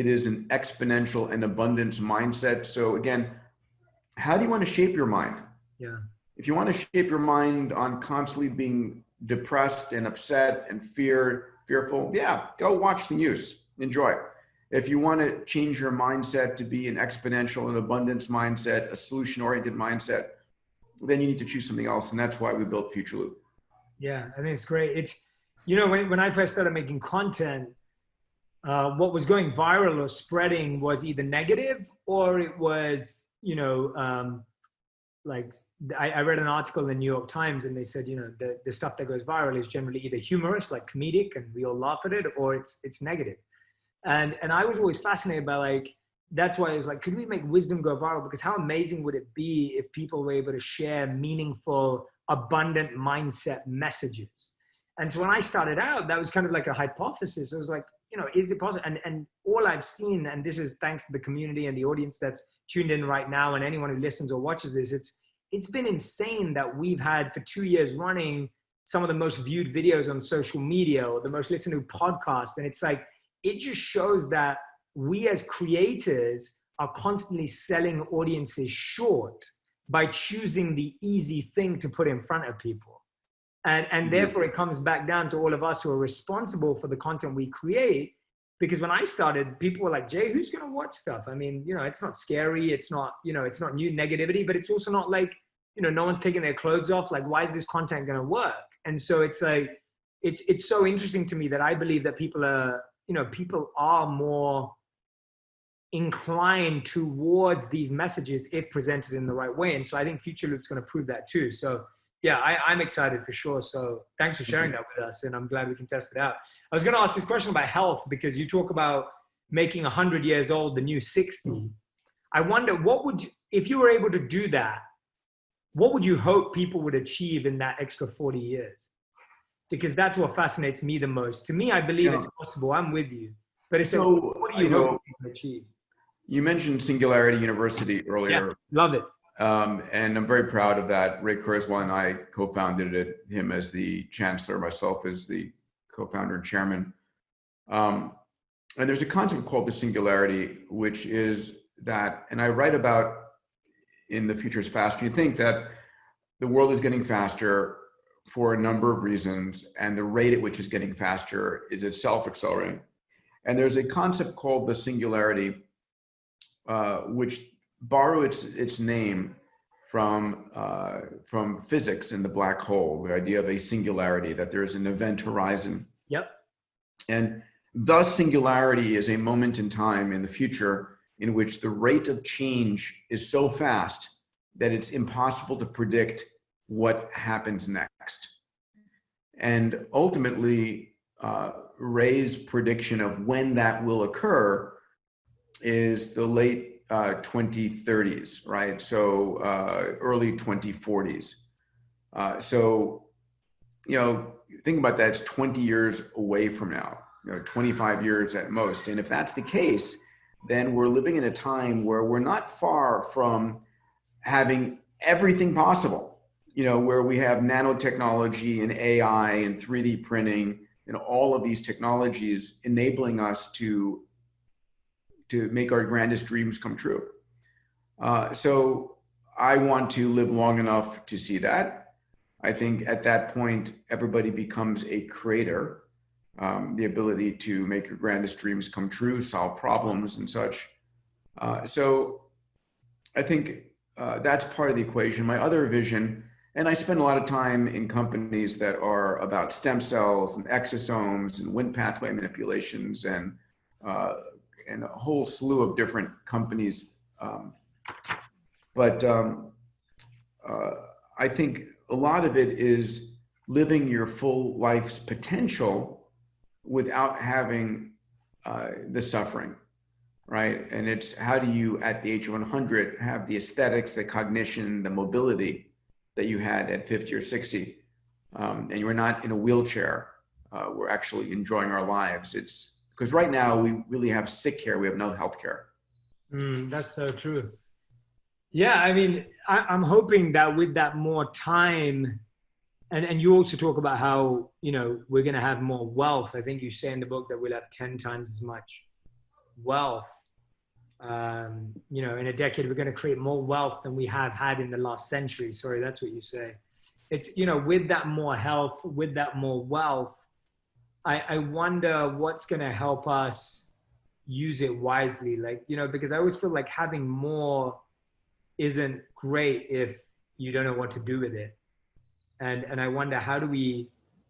is an exponential and abundance mindset. So again, how do you want to shape your mind? Yeah. if you want to shape your mind on constantly being depressed and upset and fearful, yeah, go watch the news. Enjoy. If you want to change your mindset to be an exponential and abundance mindset, a solution-oriented mindset, then you need to choose something else. And that's why we built Future Loop. Yeah, I think it's great. It's, you know, when I first started making content, what was going viral or spreading was either negative or it was, you know, like I read an article in the New York Times and they said, you know, the stuff that goes viral is generally either humorous, like comedic, and we all laugh at it, or it's negative. And I was always fascinated by, like, that's why I was like, could we make wisdom go viral? Because how amazing would it be if people were able to share meaningful, abundant mindset messages? And so when I started out, that was kind of like a hypothesis. I was like, you know, is it possible? And all I've seen, and this is thanks to the community and the audience that's tuned in right now, and anyone who listens or watches this, it's been insane that we've had for 2 years running some of the most viewed videos on social media or the most listened to podcasts. And it's like, it just shows that we as creators are constantly selling audiences short by choosing the easy thing to put in front of people. And therefore it comes back down to all of us who are responsible for the content we create. Because when I started, people were like, Jay, who's going to watch stuff? I mean, you know, it's not scary. It's not, you know, it's not new negativity, but it's also not like, you know, no one's taking their clothes off. Like, why is this content going to work? And so it's like, it's so interesting to me that I believe that people are more inclined towards these messages if presented in the right way. And so I think Future Loop's going to prove that too. So yeah, I'm excited for sure. So thanks for sharing that with us. And I'm glad we can test it out. I was going to ask this question about health, because you talk about making 100 years old the new 60. I wonder, if you were able to do that, what would you hope people would achieve in that extra 40 years? Because that's what fascinates me the most. To me, I believe it's possible. I'm with you. But it's so, what do you hope people achieve? You mentioned Singularity University earlier. Yeah, love it. And I'm very proud of that. Ray Kurzweil and I co-founded it, him as the chancellor, myself as the co-founder and chairman. And there's a concept called the singularity, which is that, and I write about in The Future is Faster. You think that the world is getting faster for a number of reasons, and the rate at which it's getting faster is itself accelerating. And there's a concept called the singularity, which borrow its name from physics and the black hole, the idea of a singularity, that there is an event horizon. Yep. And thus singularity is a moment in time in the future in which the rate of change is so fast that it's impossible to predict what happens next. And ultimately, Ray's prediction of when that will occur is the late 2030s, right? So early 2040s. So, you know, think about that, it's 20 years away from now, you know, 25 years at most. And if that's the case, then we're living in a time where we're not far from having everything possible, you know, where we have nanotechnology and AI and 3D printing and all of these technologies enabling us to make our grandest dreams come true. So I want to live long enough to see that. I think at that point, everybody becomes a creator, the ability to make your grandest dreams come true, solve problems and such. So I think that's part of the equation. My other vision, and I spend a lot of time in companies that are about stem cells and exosomes and Wnt pathway manipulations and a whole slew of different companies. But I think a lot of it is living your full life's potential without having the suffering, right? And it's how do you, at the age of 100, have the aesthetics, the cognition, the mobility that you had at 50 or 60, and you're not in a wheelchair. We're actually enjoying our lives. It's because right now we really have sick care. We have no health care. That's so true. Yeah, I mean, I'm hoping that with that more time, and you also talk about how, you know, we're going to have more wealth. I think you say in the book that we'll have 10 times as much wealth. In a decade, we're going to create more wealth than we have had in the last century. Sorry, that's what you say. It's, with that more health, with that more wealth, I wonder what's going to help us use it wisely. Because I always feel like having more isn't great if you don't know what to do with it. And I wonder, how do we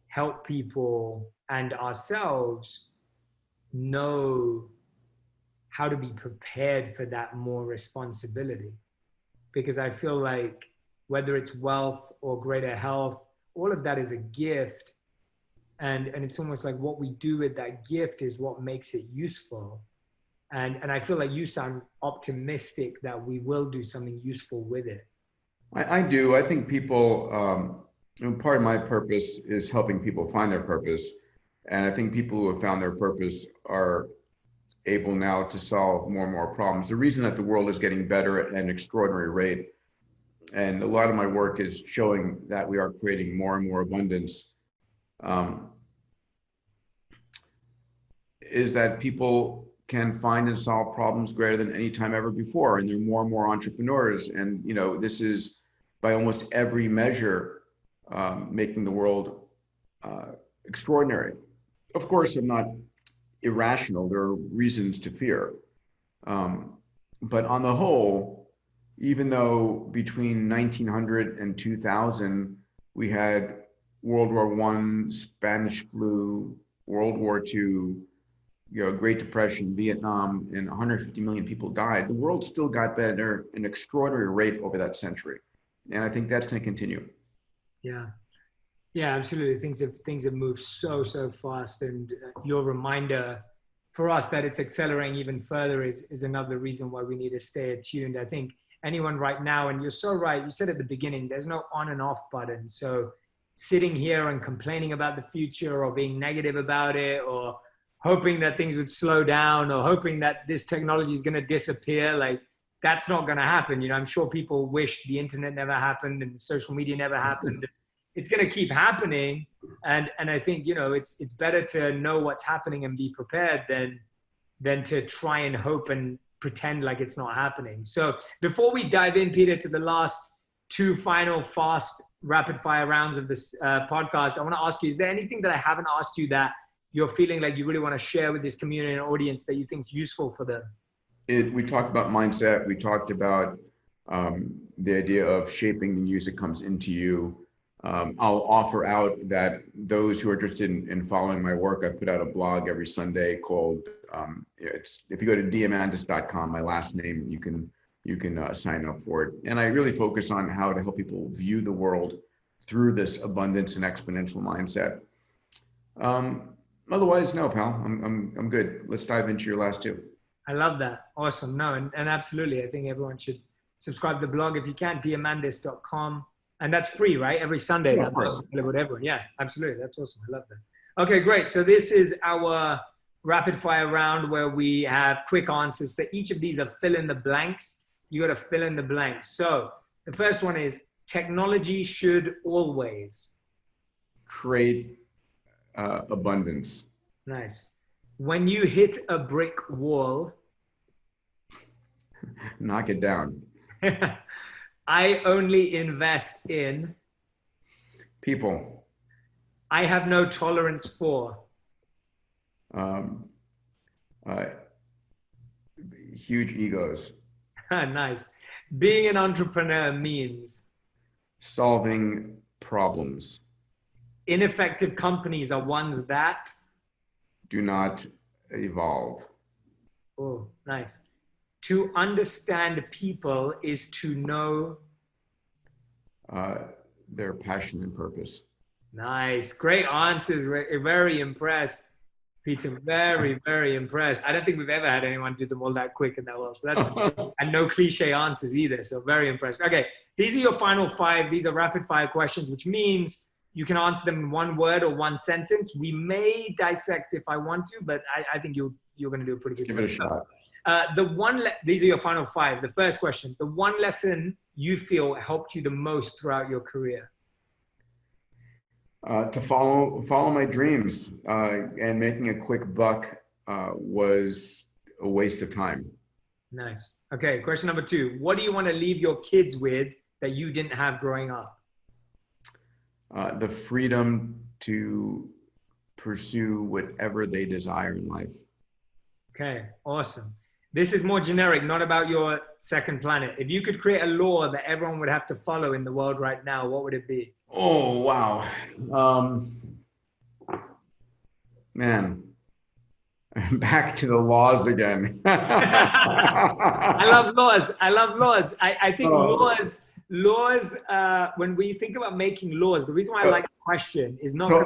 help people and ourselves know how to be prepared for that more responsibility? Because I feel like whether it's wealth or greater health, all of that is a gift. And it's almost like what we do with that gift is what makes it useful. And I feel like you sound optimistic that we will do something useful with it. I do. I think people, part of my purpose is helping people find their purpose. And I think people who have found their purpose are able now to solve more and more problems. The reason that the world is getting better at an extraordinary rate, and a lot of my work is showing that we are creating more and more abundance, is that people can find and solve problems greater than any time ever before. And there are more and more entrepreneurs. And, this is by almost every measure, making the world extraordinary. Of course, I'm not irrational. There are reasons to fear. But on the whole, even though between 1900 and 2000, we had World War I, Spanish flu, World War II, Great Depression, Vietnam, and 150 million people died, the world still got better at an extraordinary rate over that century. And I think that's going to continue. Yeah. Yeah, absolutely. Things have moved so fast, and your reminder for us that it's accelerating even further is another reason why we need to stay attuned. I think anyone right now, and you're so right, you said at the beginning, there's no on and off button. So sitting here and complaining about the future or being negative about it or hoping that things would slow down or hoping that this technology is going to disappear, like that's not going to happen. I'm sure people wish the internet never happened and social media never happened. It's going to keep happening. And I think, it's better to know what's happening and be prepared than to try and hope and pretend like it's not happening. So before we dive in, Peter, to the last two final fast rapid fire rounds of this podcast, I want to ask you, is there anything that I haven't asked you that you're feeling like you really want to share with this community and audience that you think is useful for them? We talked about mindset. We talked about the idea of shaping the news that comes into you. I'll offer out that those who are interested in following my work, I put out a blog every Sunday called, if you go to diamandis.com, my last name, you can sign up for it. And I really focus on how to help people view the world through this abundance and exponential mindset. Otherwise, no, pal, I'm good. Let's dive into your last two. I love that. Awesome. No, and absolutely. I think everyone should subscribe to the blog if you can, diamandis.com. And that's free, right? Every Sunday. Yeah, that's with everyone. Yeah, absolutely. That's awesome. I love that. Okay, great. So this is our rapid fire round where we have quick answers. So each of these are fill in the blanks. You got to fill in the blanks. So the first one is technology should always create abundance. Nice. When you hit a brick wall, knock it down. I only invest in people. I have no tolerance for huge egos. Nice. Being an entrepreneur means solving problems. Ineffective companies are ones that do not evolve. Oh, nice. To understand people is to know their passion and purpose. Nice. Great answers. We're very impressed, Peter. Very, very impressed. I don't think we've ever had anyone do them all that quick and that well. So that's and no cliche answers either. So very impressed. Okay. These are your final five. These are rapid fire questions, which means you can answer them in one word or one sentence. We may dissect if I want to, but I think you're going to do a pretty good job. Give it a shot. These are your final five. The first question, the one lesson you feel helped you the most throughout your career? To follow my dreams, and making a quick buck was a waste of time. Nice. Okay, question number 2. What do you want to leave your kids with that you didn't have growing up? The freedom to pursue whatever they desire in life. Okay, awesome. This is more generic, not about your second planet. If you could create a law that everyone would have to follow in the world right now, what would it be? Oh, wow. Man, back to the laws again. I love laws. I love laws. I think laws, when we think about making laws, the reason why I like the question is not. So,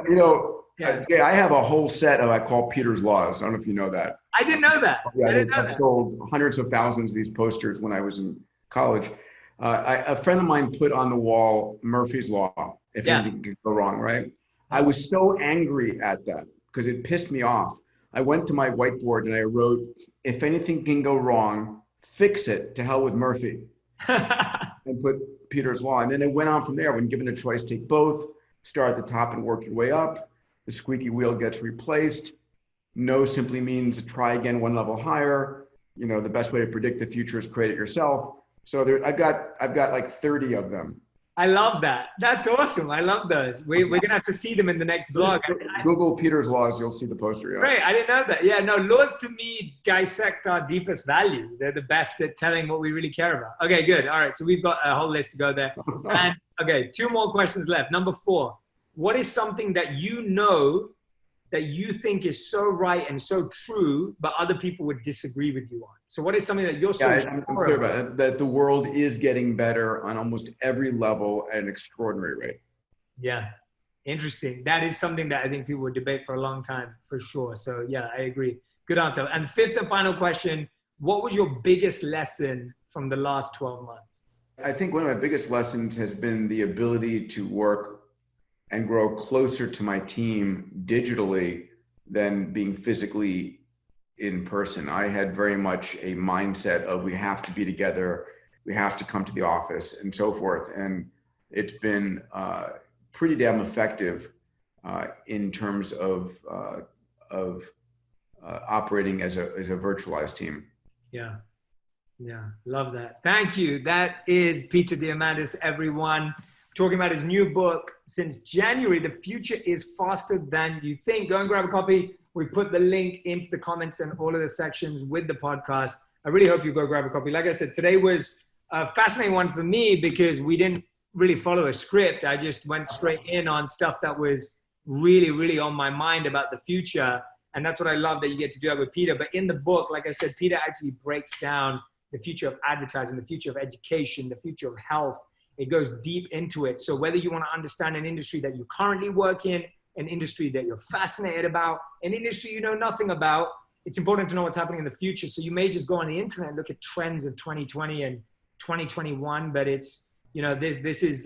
Jay, I have a whole set of, I call Peter's Laws. I don't know if you know that. I didn't know that. Yeah, I've sold hundreds of thousands of these posters when I was in college. A friend of mine put on the wall Murphy's Law, if anything could go wrong, right? I was so angry at that because it pissed me off. I went to my whiteboard and I wrote, if anything can go wrong, fix it, to hell with Murphy. And put Peter's Law. And then it went on from there. When given a choice, take both, start at the top and work your way up. The squeaky wheel gets replaced. No simply means try again one level higher. You know, the best way to predict the future is create it yourself. So I've got like 30 of them. I love that. That's awesome. I love those. We're going to have to see them in the next blog. Google Peter's Laws, you'll see the poster. Yeah. Great. I didn't know that. Yeah, no, laws to me dissect our deepest values. They're the best at telling what we really care about. Okay, good. All right. So we've got a whole list to go there. And okay, 2 more questions left. Number 4, what is something that you know that you think is so right and so true, but other people would disagree with you on? So what is something that you're I'm clear about it, that the world is getting better on almost every level at an extraordinary rate. Yeah, interesting. That is something that I think people would debate for a long time, for sure. So yeah, I agree. Good answer. And 5th and final question, what was your biggest lesson from the last 12 months? I think one of my biggest lessons has been the ability to work and grow closer to my team digitally than being physically in person. I had very much a mindset of we have to be together, we have to come to the office and so forth. And it's been pretty damn effective in terms of operating as a virtualized team. Yeah. Yeah. Love that. Thank you. That is Peter Diamandis, everyone. Talking about his new book. Since January, The Future is Faster Than You Think. Go and grab a copy. We put the link into the comments and all of the sections with the podcast. I really hope you go grab a copy. Like I said, today was a fascinating one for me because we didn't really follow a script. I just went straight in on stuff that was really, really on my mind about the future. And that's what I love, that you get to do that with Peter. But in the book, like I said, Peter actually breaks down the future of advertising, the future of education, the future of health. It goes deep into it. So whether you want to understand an industry that you currently work in, an industry that you're fascinated about, an industry you know nothing about, it's important to know what's happening in the future. So you may just go on the internet and look at trends of 2020 and 2021, but it's, you know, this is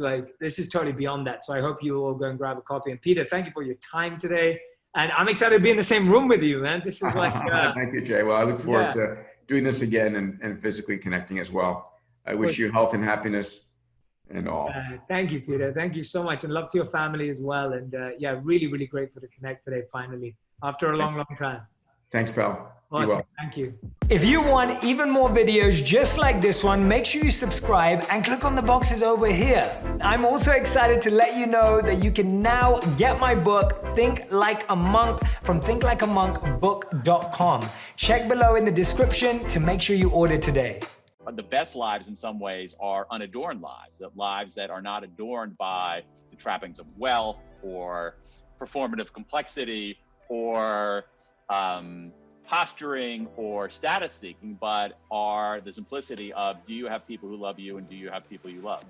totally beyond that. So I hope you all go and grab a copy. And Peter, thank you for your time today. And I'm excited to be in the same room with you, man. This is like... Thank you, Jay. Well, I look forward to doing this again and physically connecting as well. I wish you health and happiness and all. Thank you, Peter. Thank you so much. And love to your family as well. And yeah, really, really grateful to connect today, finally, after a long, long time. Thanks, pal. Awesome. Thank you. If you want even more videos just like this one, make sure you subscribe and click on the boxes over here. I'm also excited to let you know that you can now get my book, Think Like a Monk, from thinklikeamonkbook.com. Check below in the description to make sure you order today. The best lives in some ways are unadorned lives that are not adorned by the trappings of wealth or performative complexity or posturing or status seeking, but are the simplicity of, do you have people who love you and do you have people you love?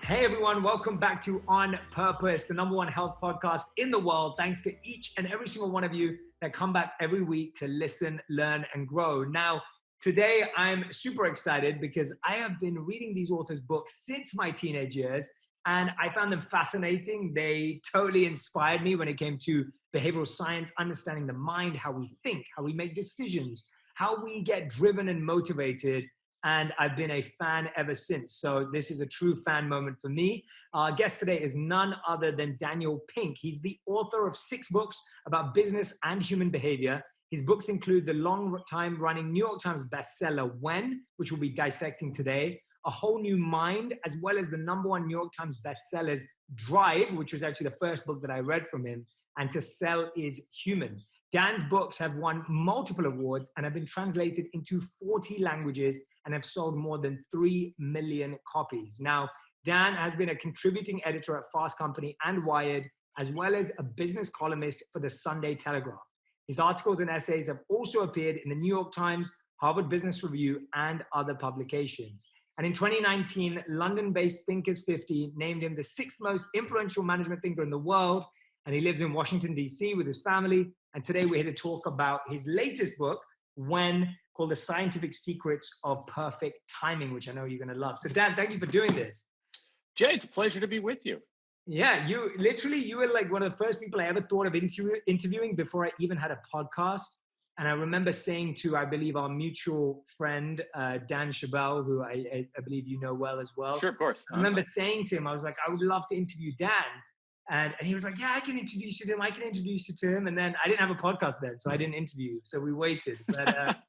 Hey everyone, welcome back to On Purpose, the #1 health podcast in the world. Thanks to each and every single one of you that come back every week to listen, learn, and grow. Now, today I'm super excited because I have been reading these authors' books since my teenage years, and I found them fascinating. They totally inspired me when it came to behavioral science, understanding the mind, how we think, how we make decisions, how we get driven and motivated. and I've been a fan ever since. So this is a true fan moment for me. Our guest today is none other than Daniel Pink. He's the author of 6 books about business and human behavior. His books include the long-time running New York Times bestseller, When, which we'll be dissecting today, A Whole New Mind, as well as the #1 New York Times bestsellers, Drive, which was actually the first book that I read from him, and To Sell is Human. Dan's books have won multiple awards and have been translated into 40 languages and have sold more than 3 million copies. Now, Dan has been a contributing editor at Fast Company and Wired, as well as a business columnist for the Sunday Telegraph. His articles and essays have also appeared in the New York Times, Harvard Business Review, and other publications. And in 2019, London-based Thinkers 50 named him the 6th most influential management thinker in the world, and he lives in Washington, D.C. with his family. And today we're here to talk about his latest book, When, called The Scientific Secrets of Perfect Timing, which I know you're going to love. So Dan, thank you for doing this. Jay, it's a pleasure to be with you. Yeah, you were like one of the first people I ever thought of interviewing before I even had a podcast. And I remember saying to, I believe, our mutual friend, Dan Chabelle, who I believe you know well as well. Sure, of course. I remember saying to him, I was like, I would love to interview Dan. And he was like, yeah, I can introduce you to him. And then I didn't have a podcast then, so I didn't interview you. So we waited. But,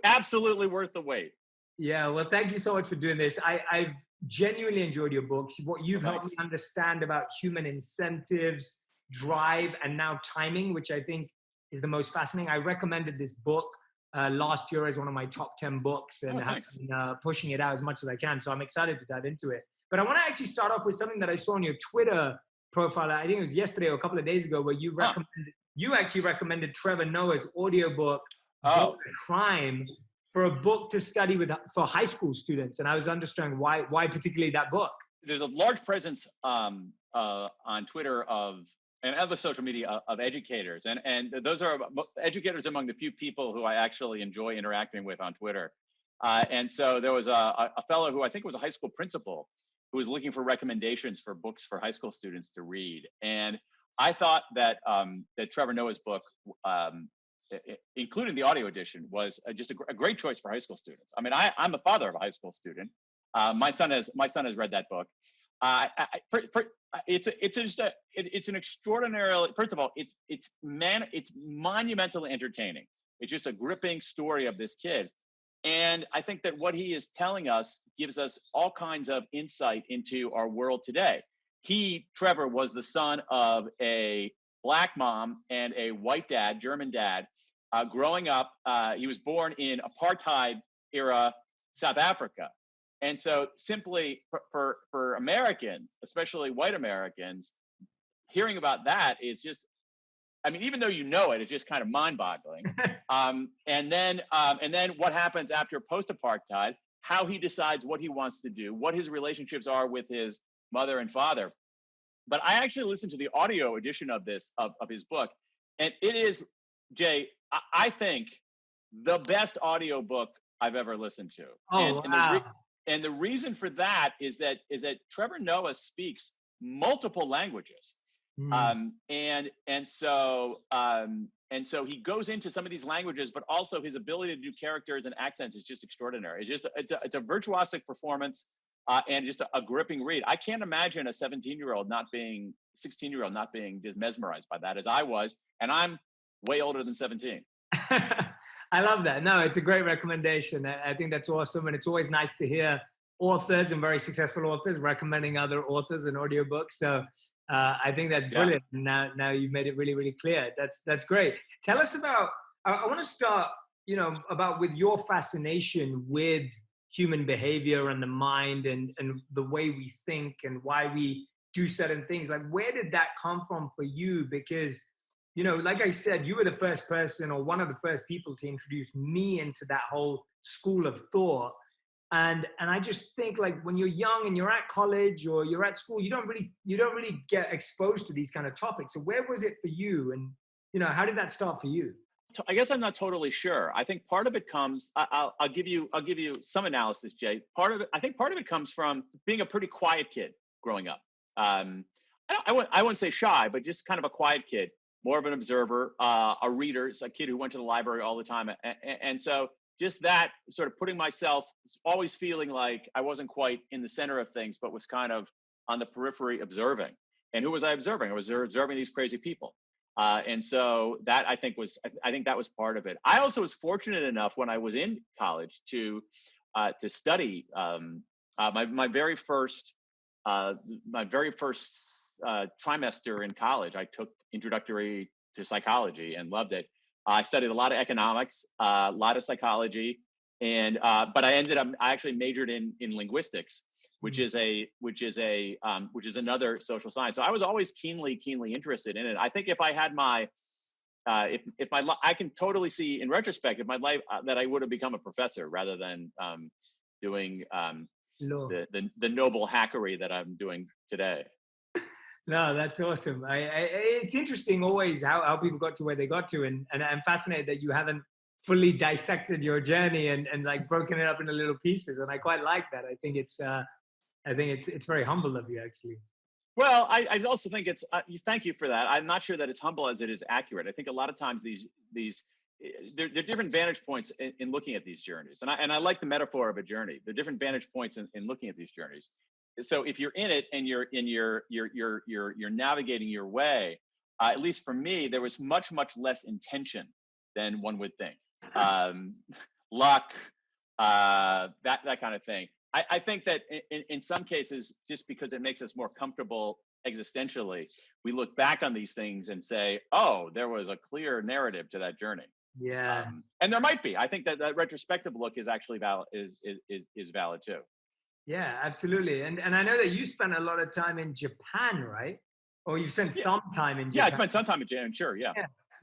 absolutely worth the wait. Yeah, well, thank you so much for doing this. I've genuinely enjoyed your books. What you've helped me understand about human incentives, drive, and now timing, which I think is the most fascinating. I recommended this book last year as one of my top 10 books and have been pushing it out as much as I can. So I'm excited to dive into it. But I want to actually start off with something that I saw on your Twitter profile. I think it was yesterday or a couple of days ago, where you actually recommended Trevor Noah's audiobook, Crime, for a book to study for high school students. And I was understanding why particularly that book. There's a large presence on Twitter and other social media of educators. And those are educators among the few people who I actually enjoy interacting with on Twitter. And so there was a fellow who I think was a high school principal who was looking for recommendations for books for high school students to read. And I thought that Trevor Noah's book, including the audio edition, was just a great choice for high school students. I mean, I'm the father of a high school student. My son has read that book. It's an extraordinarily, first of all, it's monumentally entertaining. It's just a gripping story of this kid. And I think that what he is telling us gives us all kinds of insight into our world today. Trevor, was the son of a Black mom and a white dad, German dad. Growing up, he was born in apartheid era South Africa. And so simply for Americans, especially white Americans, hearing about that is just, I mean, even though you know it, it's just kind of mind-boggling. And then what happens after post-apartheid, how he decides what he wants to do, what his relationships are with his mother and father. But I actually listened to the audio edition of his book, and it is, Jay, I think the best audio book I've ever listened to. Oh, wow. And the reason for that is that Trevor Noah speaks multiple languages. And so he goes into some of these languages, but also his ability to do characters and accents is just extraordinary. It's a virtuosic performance, and just a gripping read. I can't imagine a 16-year-old not being just mesmerized by that, as I was, and I'm way older than 17. I love that. No, it's a great recommendation. I think that's awesome. And it's always nice to hear authors and very successful authors recommending other authors and audiobooks. So I think that's brilliant. Yeah. Now you've made it really, really clear. That's great. Tell us about, I want to start, about with your fascination with human behavior and the mind and the way we think and why we do certain things. Like, where did that come from for you? Because like I said, you were the first person or one of the first people to introduce me into that whole school of thought. And I just think, like, when you're young and you're at college or you're at school, you don't really get exposed to these kind of topics. So where was it for you? And, how did that start for you? I guess I'm not totally sure. I think part of it comes, I'll give you some analysis, Jay. I think part of it comes from being a pretty quiet kid growing up. I wouldn't say shy, but just kind of a quiet kid. More of an observer, a reader, a kid who went to the library all the time. And so just that sort of putting myself, always feeling like I wasn't quite in the center of things, but was kind of on the periphery observing. And who was I observing? I was observing these crazy people. And so that I think that was part of it. I also was fortunate enough when I was in college to study my very first trimester in college. I took introductory to psychology and loved it. I studied a lot of economics, a lot of psychology, and but I actually majored in linguistics, which is another social science. So I was always keenly interested in it. I think if I had my I can totally see in retrospect if my life that I would have become a professor rather than doing the noble hackery that I'm doing today. No, that's awesome. It's interesting always how people got to where they got to, and I'm fascinated that you haven't fully dissected your journey and like broken it up into little pieces. And I quite like that. I think it's very humble of you, actually. Well, I also think it's thank you for that. I'm not sure that it's humble as it is accurate. I think a lot of times there are different vantage points in looking at these journeys, and I like the metaphor of a journey. There are different vantage points in looking at these journeys. So if you're in it and you're navigating your way, at least for me, there was much less intention than one would think. Luck, that kind of thing. I think that in some cases, just because it makes us more comfortable existentially, we look back on these things and say, oh, there was a clear narrative to that journey. Yeah. And there might be. I think that retrospective look is actually valid, is valid too. Yeah, absolutely. And I know that you spent a lot of time in Japan, right? Or you spent some time in Japan. Yeah, I spent some time in Japan, sure, yeah.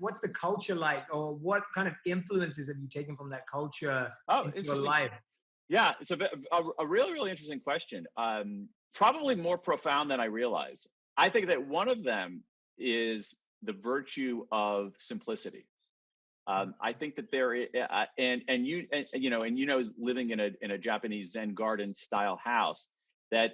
What's the culture like, or what kind of influences have you taken from that culture into your life? Yeah, it's a really interesting question. Probably more profound than I realize. I think that one of them is the virtue of simplicity. I think that there is, living in a Japanese Zen garden style house, that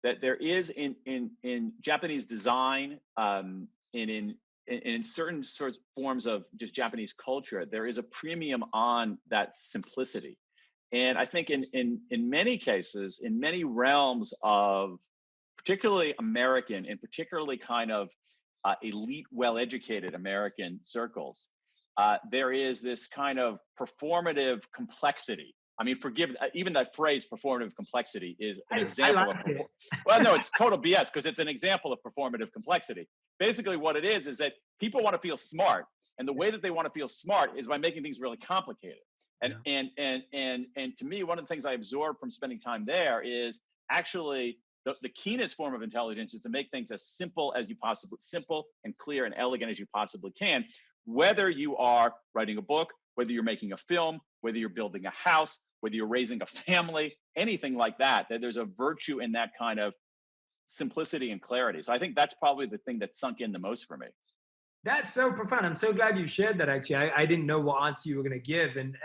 there is in Japanese design, and in certain sorts forms of just Japanese culture, there is a premium on that simplicity. And I think in many cases, in many realms of particularly American and particularly kind of elite, well-educated American circles, there is this kind of performative complexity. I mean, even that phrase performative complexity is an example of, well, no, it's total BS because it's an example of performative complexity. Basically what it is that people want to feel smart. And the way that they want to feel smart is by making things really complicated. And to me, one of the things I absorbed from spending time there is actually the keenest form of intelligence is to make things as simple and clear and elegant as you possibly can. Whether you are writing a book, whether you're making a film, whether you're building a house, whether you're raising a family, anything like that, there's a virtue in that kind of simplicity and clarity. So I think that's probably the thing that sunk in the most for me. That's so profound. I'm so glad you shared that. Actually, I didn't know what answer you were going to give, and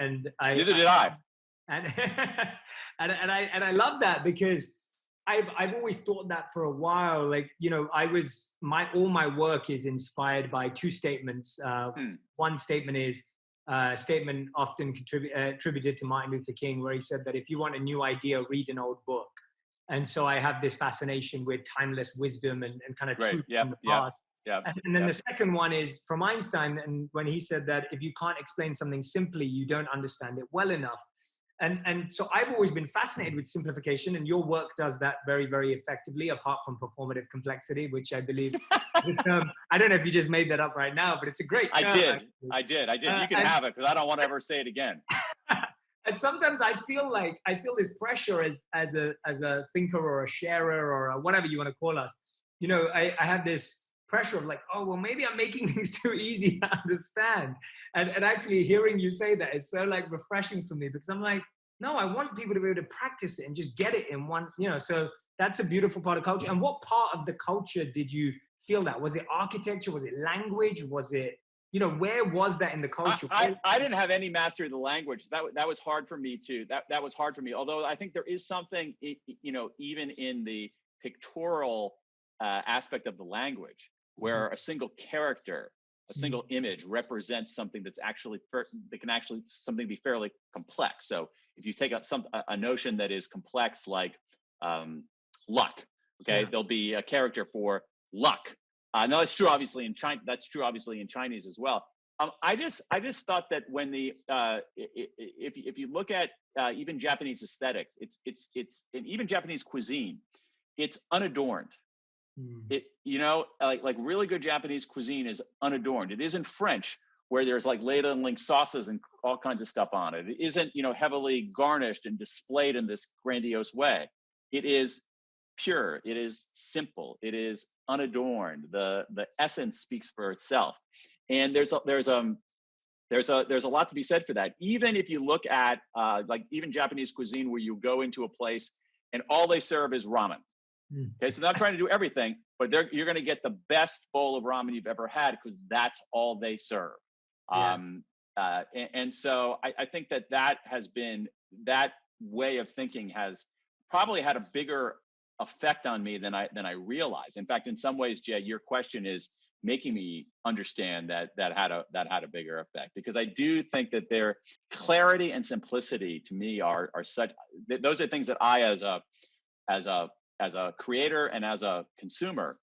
neither did I. And I love that because I've always thought that for a while. Like, all my work is inspired by two statements. One statement is a statement often attributed to Martin Luther King, where he said that if you want a new idea, read an old book. And so I have this fascination with timeless wisdom and kind of truth from the past. Yeah. And then the second one is from Einstein, and when he said that if you can't explain something simply, you don't understand it well enough. And so I've always been fascinated with simplification, and your work does that very, very effectively, apart from performative complexity, which I believe, I don't know if you just made that up right now, but it's a great term. I did. You can have it, because I don't want to ever say it again. And sometimes I feel this pressure as a thinker or a sharer or whatever you want to call us. I have this pressure of like, oh, well, maybe I'm making things too easy to understand. And actually hearing you say that is so like refreshing for me, because I'm like, no, I want people to be able to practice it and just get it in one, so that's a beautiful part of culture. And what part of the culture did you feel that? Was it architecture? Was it language? Was it, where was that in the culture? I didn't have any mastery of the language. That was hard for me too. That was hard for me. Although I think there is something, even in the pictorial aspect of the language, where a single character a single image represents something that's actually that can actually something be fairly complex. So if you take a notion that is complex, like luck, okay, there'll be a character for luck. No, that's true. Obviously in China, that's true. Obviously in Chinese as well. I just thought that when if you look at even Japanese aesthetics, it's and even Japanese cuisine, it's unadorned. It, like really good Japanese cuisine is unadorned. It isn't French where there's like ladling sauces and all kinds of stuff on it. It isn't, heavily garnished and displayed in this grandiose way. It is pure. It is simple. It is unadorned. The essence speaks for itself. And there's a lot to be said for that. Even if you look at like even Japanese cuisine where you go into a place and all they serve is ramen. Okay, so they're not trying to do everything, but you're going to get the best bowl of ramen you've ever had because that's all they serve. And so I think that has been, that way of thinking has probably had a bigger effect on me than I realized. In fact, in some ways, Jay, your question is making me understand that had a bigger effect, because I do think that their clarity and simplicity to me are such, those are things that I as a creator and as a consumer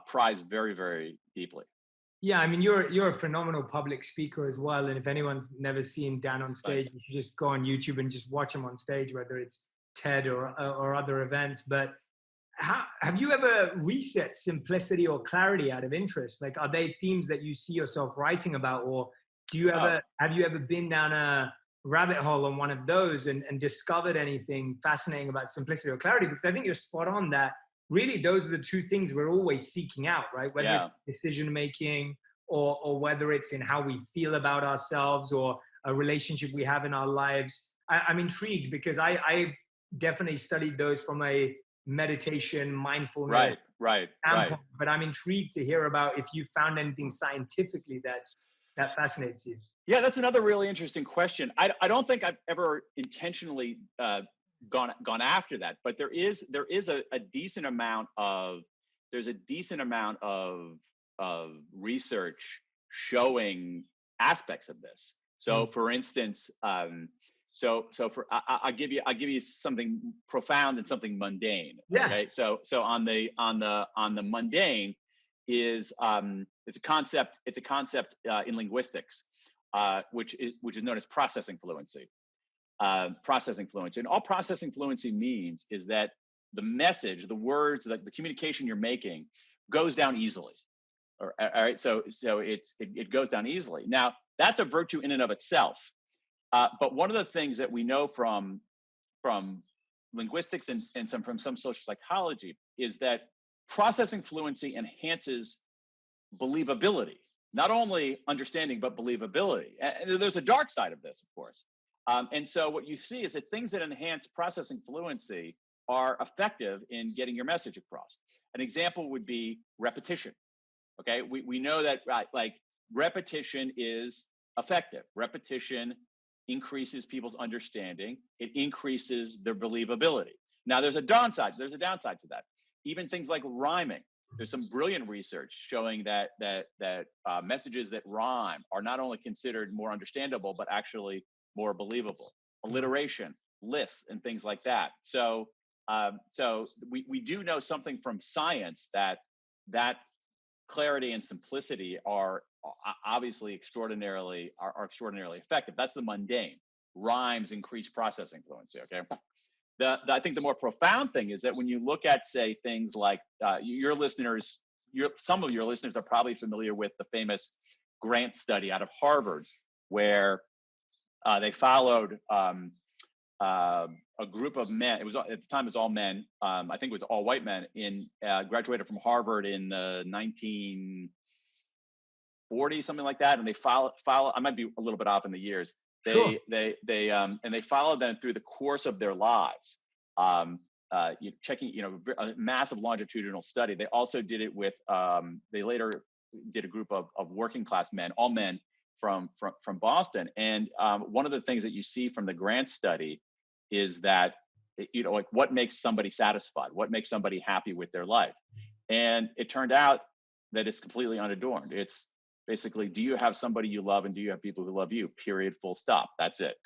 prize very, very deeply. Yeah, I mean, you're a phenomenal public speaker as well. And if anyone's never seen Dan on stage, you should just go on YouTube and just watch him on stage, whether it's TED or other events. But have you ever reset simplicity or clarity out of interest? Like, are they themes that you see yourself writing about, or have you ever been down a rabbit hole on one of those and discovered anything fascinating about simplicity or clarity? Because I think you're spot on that really those are the two things we're always seeking out, right? Whether it's decision making or whether it's in how we feel about ourselves or a relationship we have in our lives. I'm intrigued because I've definitely studied those from a meditation, mindfulness standpoint, but I'm intrigued to hear about if you found anything scientifically that fascinates you. Yeah, that's another really interesting question. I don't think I've ever intentionally gone after that, but there is a decent amount of research showing aspects of this. So, for instance, I'll give you something profound and something mundane. Yeah. Okay. So on the mundane is it's a concept in linguistics. Which is known as processing fluency. And all processing fluency means is that the message, the words, the communication you're making goes down easily. All right, so it goes down easily. Now that's a virtue in and of itself. But one of the things that we know from linguistics and from some social psychology is that processing fluency enhances believability. Not only understanding, but believability. And there's a dark side of this, of course. And so what you see is that things that enhance processing fluency are effective in getting your message across. An example would be repetition. Okay, we know that like repetition is effective. Repetition increases people's understanding. It increases their believability. Now there's a downside. There's a downside to that. Even things like rhyming. There's some brilliant research showing that messages that rhyme are not only considered more understandable, but actually more believable. Alliteration, lists, and things like that. So we do know something from science that clarity and simplicity are obviously extraordinarily effective. That's the mundane. Rhymes increase processing fluency. Okay. I think the more profound thing is that when you look at, say, things like some of your listeners are probably familiar with the famous Grant study out of Harvard, where they followed a group of men. It was at the time it was all men. I think it was all white men graduated from Harvard in the 1940s, something like that. And they follow. I might be a little bit off in the years. They followed them through the course of their lives, checking, a massive longitudinal study. They also did it with, they later did a group of working class men, all men from Boston. And one of the things that you see from the Grant study is that, like what makes somebody satisfied, what makes somebody happy with their life. And it turned out that it's completely unadorned. It's Basically, do you have somebody you love and do you have people who love you? Period, full stop. That's it.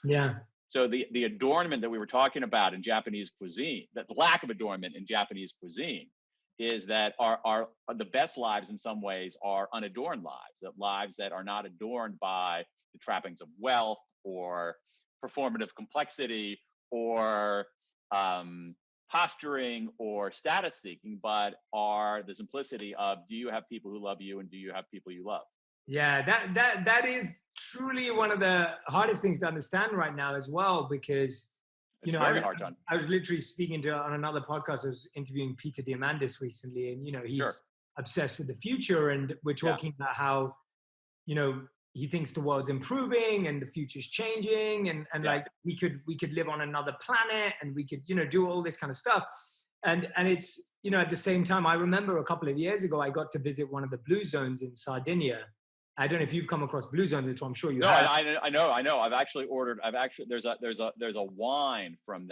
Yeah. So the adornment that we were talking about in Japanese cuisine, that lack of adornment in Japanese cuisine, is that our the best lives in some ways are unadorned lives that are not adorned by the trappings of wealth or performative complexity or posturing or status seeking, but are the simplicity of, do you have people who love you and do you have people you love? Yeah, that is truly one of the hardest things to understand right now as well, because It's very hard to. I was literally speaking to on another podcast. I was interviewing Peter Diamandis recently, and he's Sure. obsessed with the future, and we're talking about how he thinks the world's improving and the future's changing, and like we could live on another planet, and we could do all this kind of stuff, and it's at the same time, I remember a couple of years ago I got to visit one of the blue zones in Sardinia. I don't know if you've come across blue zones at all. I'm sure you have. I know. I've actually there's a wine from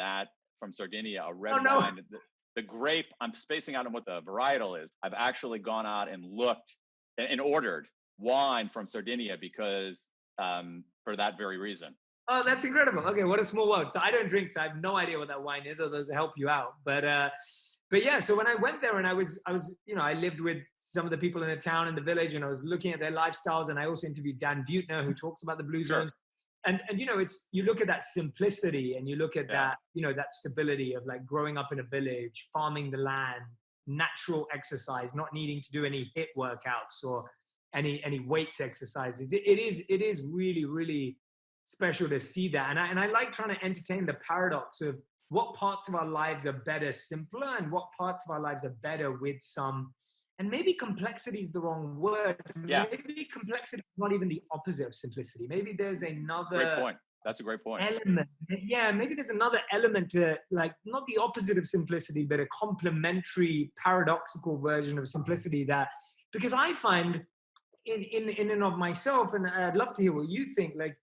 Sardinia, a red wine. The grape, I'm spacing out on what the varietal is. I've actually gone out and looked and ordered wine from Sardinia because for that very reason. Oh, that's incredible. Okay, what a small world. So I don't drink, so I have no idea what that wine is, or those help you out. But yeah, so when I went there and I was I lived with some of the people in the town and the village, and I was looking at their lifestyles, and I also interviewed Dan Buettner, who talks about the blue zone. And it's, you look at that simplicity, and you look at that, that stability of like growing up in a village, farming the land, natural exercise, not needing to do any HIIT workouts or any weights exercises. It is really, really special to see that. And I like trying to entertain the paradox of what parts of our lives are better simpler, and what parts of our lives are better with some, and maybe complexity is the wrong word. Yeah. Maybe complexity is not even the opposite of simplicity. Maybe there's another great point. That's a great point. Element. Yeah, maybe there's another element to, like, not the opposite of simplicity, but a complementary, paradoxical version of simplicity that, because I find in and of myself, and I'd love to hear what you think, like,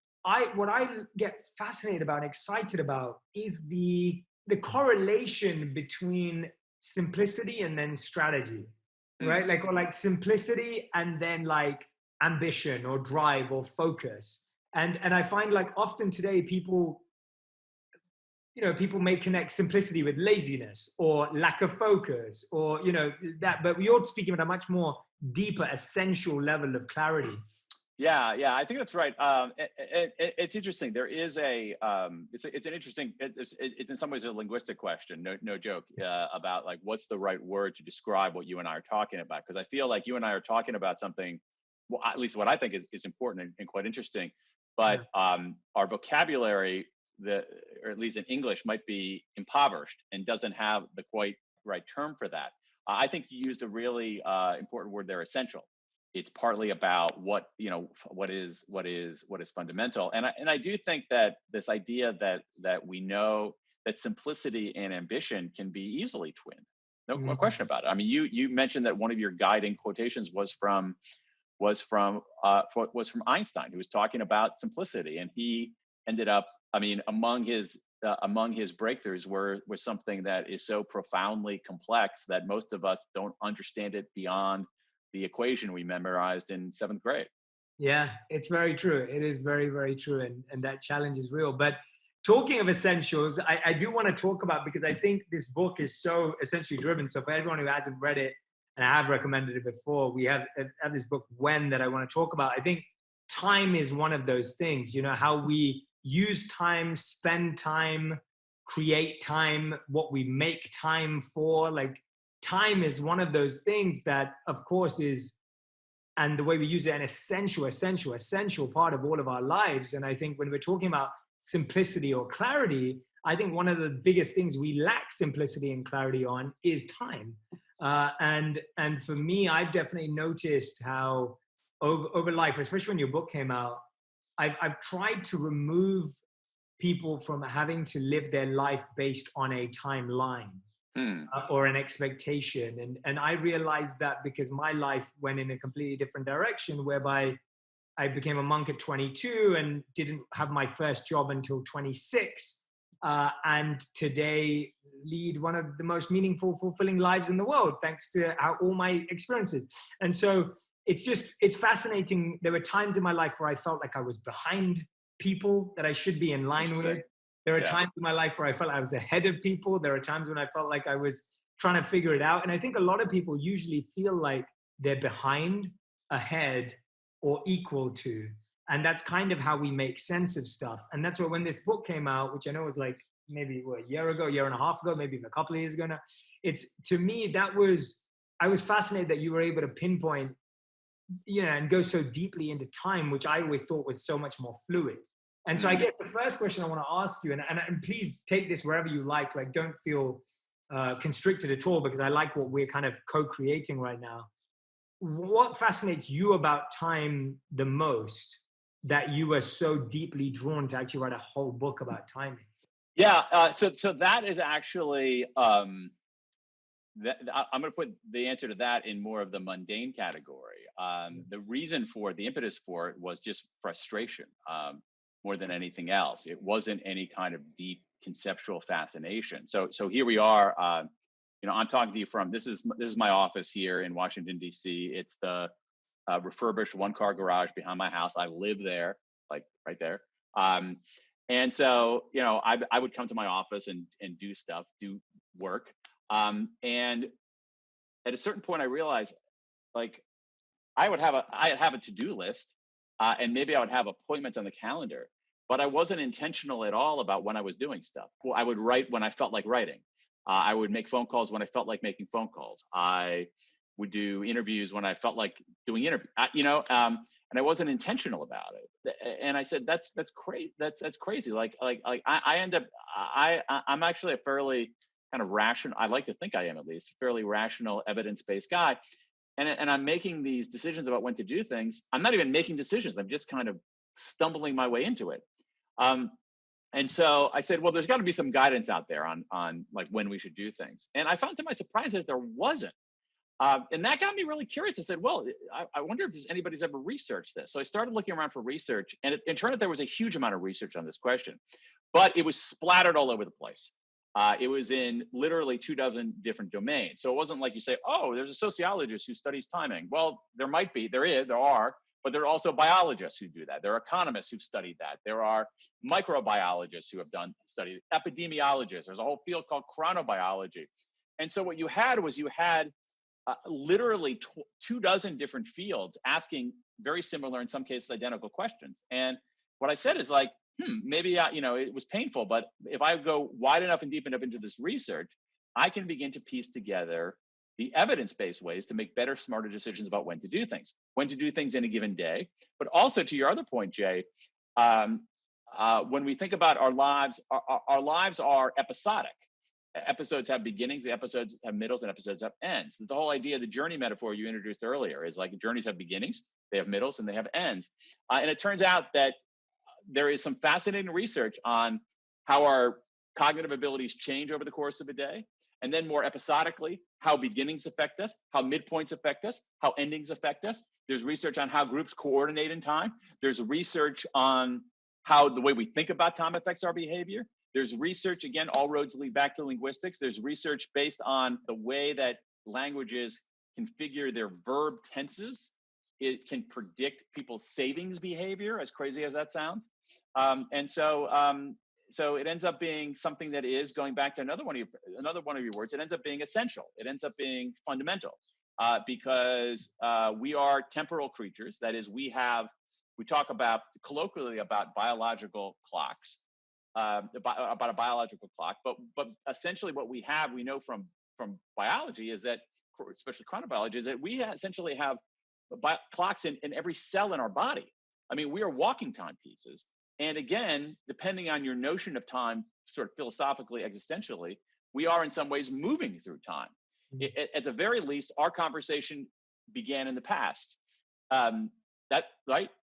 what I get fascinated about, excited about, is the correlation between simplicity and then strategy, right? Like simplicity and then like ambition or drive or focus. And I find like often today people may connect simplicity with laziness or lack of focus or, that, but you're speaking about a much more deeper, essential level of clarity. Yeah, I think that's right. It's interesting. There is it's an interesting, it's in some ways a linguistic question, no joke, about like, what's the right word to describe what you and I are talking about? Because I feel like you and I are talking about something, well, at least what I think is important and quite interesting, but our vocabulary, or at least in English, might be impoverished and doesn't have the quite right term for that. I think you used a really important word there, essential. It's partly about what is fundamental, and I do think that this idea that we know that simplicity and ambition can be easily twinned. No question about it. I mean, you mentioned that one of your guiding quotations was from Einstein, who was talking about simplicity, and he ended up, I mean, among his breakthroughs were something that is so profoundly complex that most of us don't understand it beyond the equation we memorized in 7th grade. Yeah, it's very true. It is very, very true. And that challenge is real. But talking of essentials, I do want to talk about, because I think this book is so essentially driven. So for everyone who hasn't read it, and I have recommended it before, we have this book, When, that I want to talk about. I think time is one of those things, how we use time, spend time, create time, what we make time for. Like, time is one of those things that, of course, is, and the way we use it, an essential part of all of our lives. And I think when we're talking about simplicity or clarity, I think one of the biggest things we lack simplicity and clarity on is time. And for me, I've definitely noticed how over life, especially when your book came out, I've tried to remove people from having to live their life based on a timeline. Or an expectation. And I realized that because my life went in a completely different direction, whereby I became a monk at 22 and didn't have my first job until 26. And today lead one of the most meaningful, fulfilling lives in the world, thanks to all my experiences. And so it's fascinating. There were times in my life where I felt like I was behind people that I should be in line with. There are times in my life where I felt I was ahead of people. There are times when I felt like I was trying to figure it out. And I think a lot of people usually feel like they're behind, ahead, or equal to. And that's kind of how we make sense of stuff. And that's why when this book came out, which I know was like maybe a year ago, year and a half ago, maybe even a couple of years ago now, it's, to me, I was fascinated that you were able to pinpoint, and go so deeply into time, which I always thought was so much more fluid. And so I guess the first question I want to ask you, and please take this wherever you like don't feel constricted at all, because I like what we're kind of co-creating right now. What fascinates you about time the most that you were so deeply drawn to actually write a whole book about timing? Yeah, so that is actually, I'm going to put the answer to that in more of the mundane category. The reason for it, the impetus for it, was just frustration more than anything else. It wasn't any kind of deep conceptual fascination. So here we are. I'm talking to you from this is my office here in Washington D.C. It's the refurbished one-car garage behind my house. I live there, like right there. And so I would come to my office and do work. And at a certain point, I realized, like, I'd have a to-do list, and maybe I would have appointments on the calendar, but I wasn't intentional at all about when I was doing stuff. Well, I would write when I felt like writing. I would make phone calls when I felt like making phone calls. I would do interviews when I felt like doing interviews. And I wasn't intentional about it. And I said, that's crazy. That's crazy. Like I end up, I'm actually a fairly kind of rational, I like to think I am at least, fairly rational, evidence-based guy. And I'm making these decisions about when to do things. I'm not even making decisions. I'm just kind of stumbling my way into it. And so I said, well, there's got to be some guidance out there on like when we should do things. And I found to my surprise that there wasn't. And that got me really curious. I said, well, I wonder if anybody's ever researched this. So I started looking around for research, and it turned out there was a huge amount of research on this question, but it was splattered all over the place. It was in literally 24 different domains. So it wasn't like you say, oh, there's a sociologist who studies timing. Well, there might be, there are, but there are also biologists who do that. There are economists who've studied that. There are microbiologists who have studied epidemiologists. There's a whole field called chronobiology. And so what you had was literally 24 different fields asking very similar, in some cases identical questions. And what I said is like, maybe it was painful, but if I go wide enough and deep enough into this research, I can begin to piece together the evidence-based ways to make better, smarter decisions about when to do things in a given day. But also, to your other point, Jay, when we think about our lives, our lives are episodic. Episodes have beginnings, episodes have middles, and episodes have ends. It's the whole idea of the journey metaphor you introduced earlier is like journeys have beginnings, they have middles, and they have ends. And it turns out that there is some fascinating research on how our cognitive abilities change over the course of a day. And then more episodically, how beginnings affect us, how midpoints affect us, how endings affect us. There's research on how groups coordinate in time. There's research on how the way we think about time affects our behavior. There's research, again, all roads lead back to linguistics. There's research based on the way that languages configure their verb tenses. It can predict people's savings behavior, as crazy as that sounds. So it ends up being something that is, going back to another one of your words, it ends up being essential. It ends up being fundamental because we are temporal creatures. That is, we talk about colloquially about biological clocks, about a biological clock, but essentially what we know from biology is that, especially chronobiology, is that we essentially have clocks in every cell in our body. I mean, we are walking timepieces. And again, depending on your notion of time, sort of philosophically, existentially, we are in some ways moving through time. At the very least, our conversation began in the past.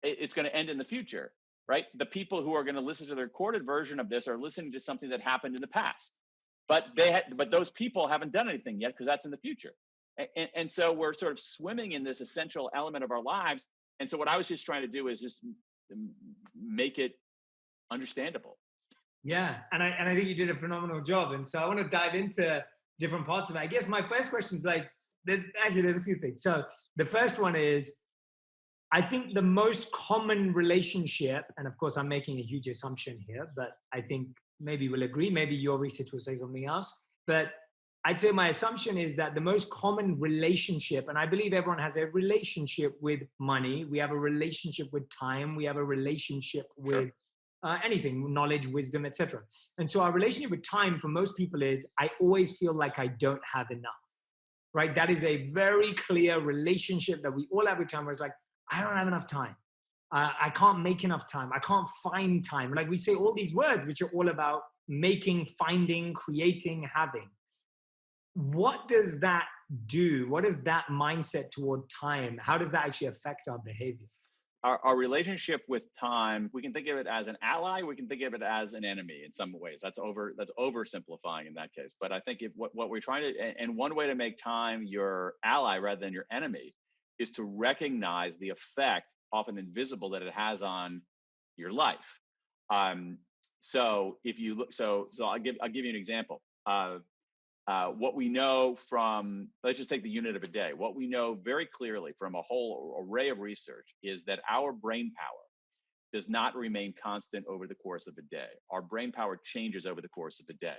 It's going to end in the future, right? The people who are going to listen to the recorded version of this are listening to something that happened in the past. But those people haven't done anything yet because that's in the future. And so we're sort of swimming in this essential element of our lives. And so what I was just trying to do is just make it understandable. Yeah, and I think you did a phenomenal job. And so I want to dive into different parts of it. I guess my first question is like, there's a few things. So the first one is, I think the most common relationship, and of course I'm making a huge assumption here, but I think maybe we'll agree, maybe your research will say something else, but I'd say my assumption is that the most common relationship, and I believe everyone has a relationship with money, we have a relationship with time, we have a relationship with anything, knowledge, wisdom, etc. And so our relationship with time for most people is, I always feel like I don't have enough, right? That is a very clear relationship that we all have with time, where it's like, I don't have enough time. I can't make enough time. I can't find time. Like we say all these words, which are all about making, finding, creating, having. What does that do? What is that mindset toward time? How does that actually affect our behavior? Our relationship with time, we can think of it as an ally. We can think of it as an enemy in some ways. That's oversimplifying in that case. But I think what we're trying to, and one way to make time your ally rather than your enemy, is to recognize the effect, often invisible, that it has on your life. So if you look, so I'll give you an example. What we know from, let's just take the unit of a day. What we know very clearly from a whole array of research is that our brain power does not remain constant over the course of a day. Our brain power changes over the course of a day.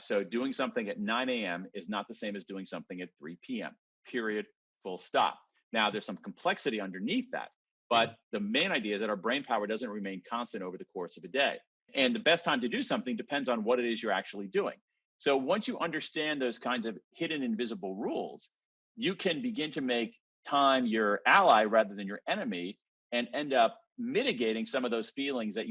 So doing something at 9 a.m. is not the same as doing something at 3 p.m., period, full stop. Now, there's some complexity underneath that, but the main idea is that our brain power doesn't remain constant over the course of a day. And the best time to do something depends on what it is you're actually doing. So once you understand those kinds of hidden invisible rules, you can begin to make time your ally rather than your enemy, and end up mitigating some of those feelings that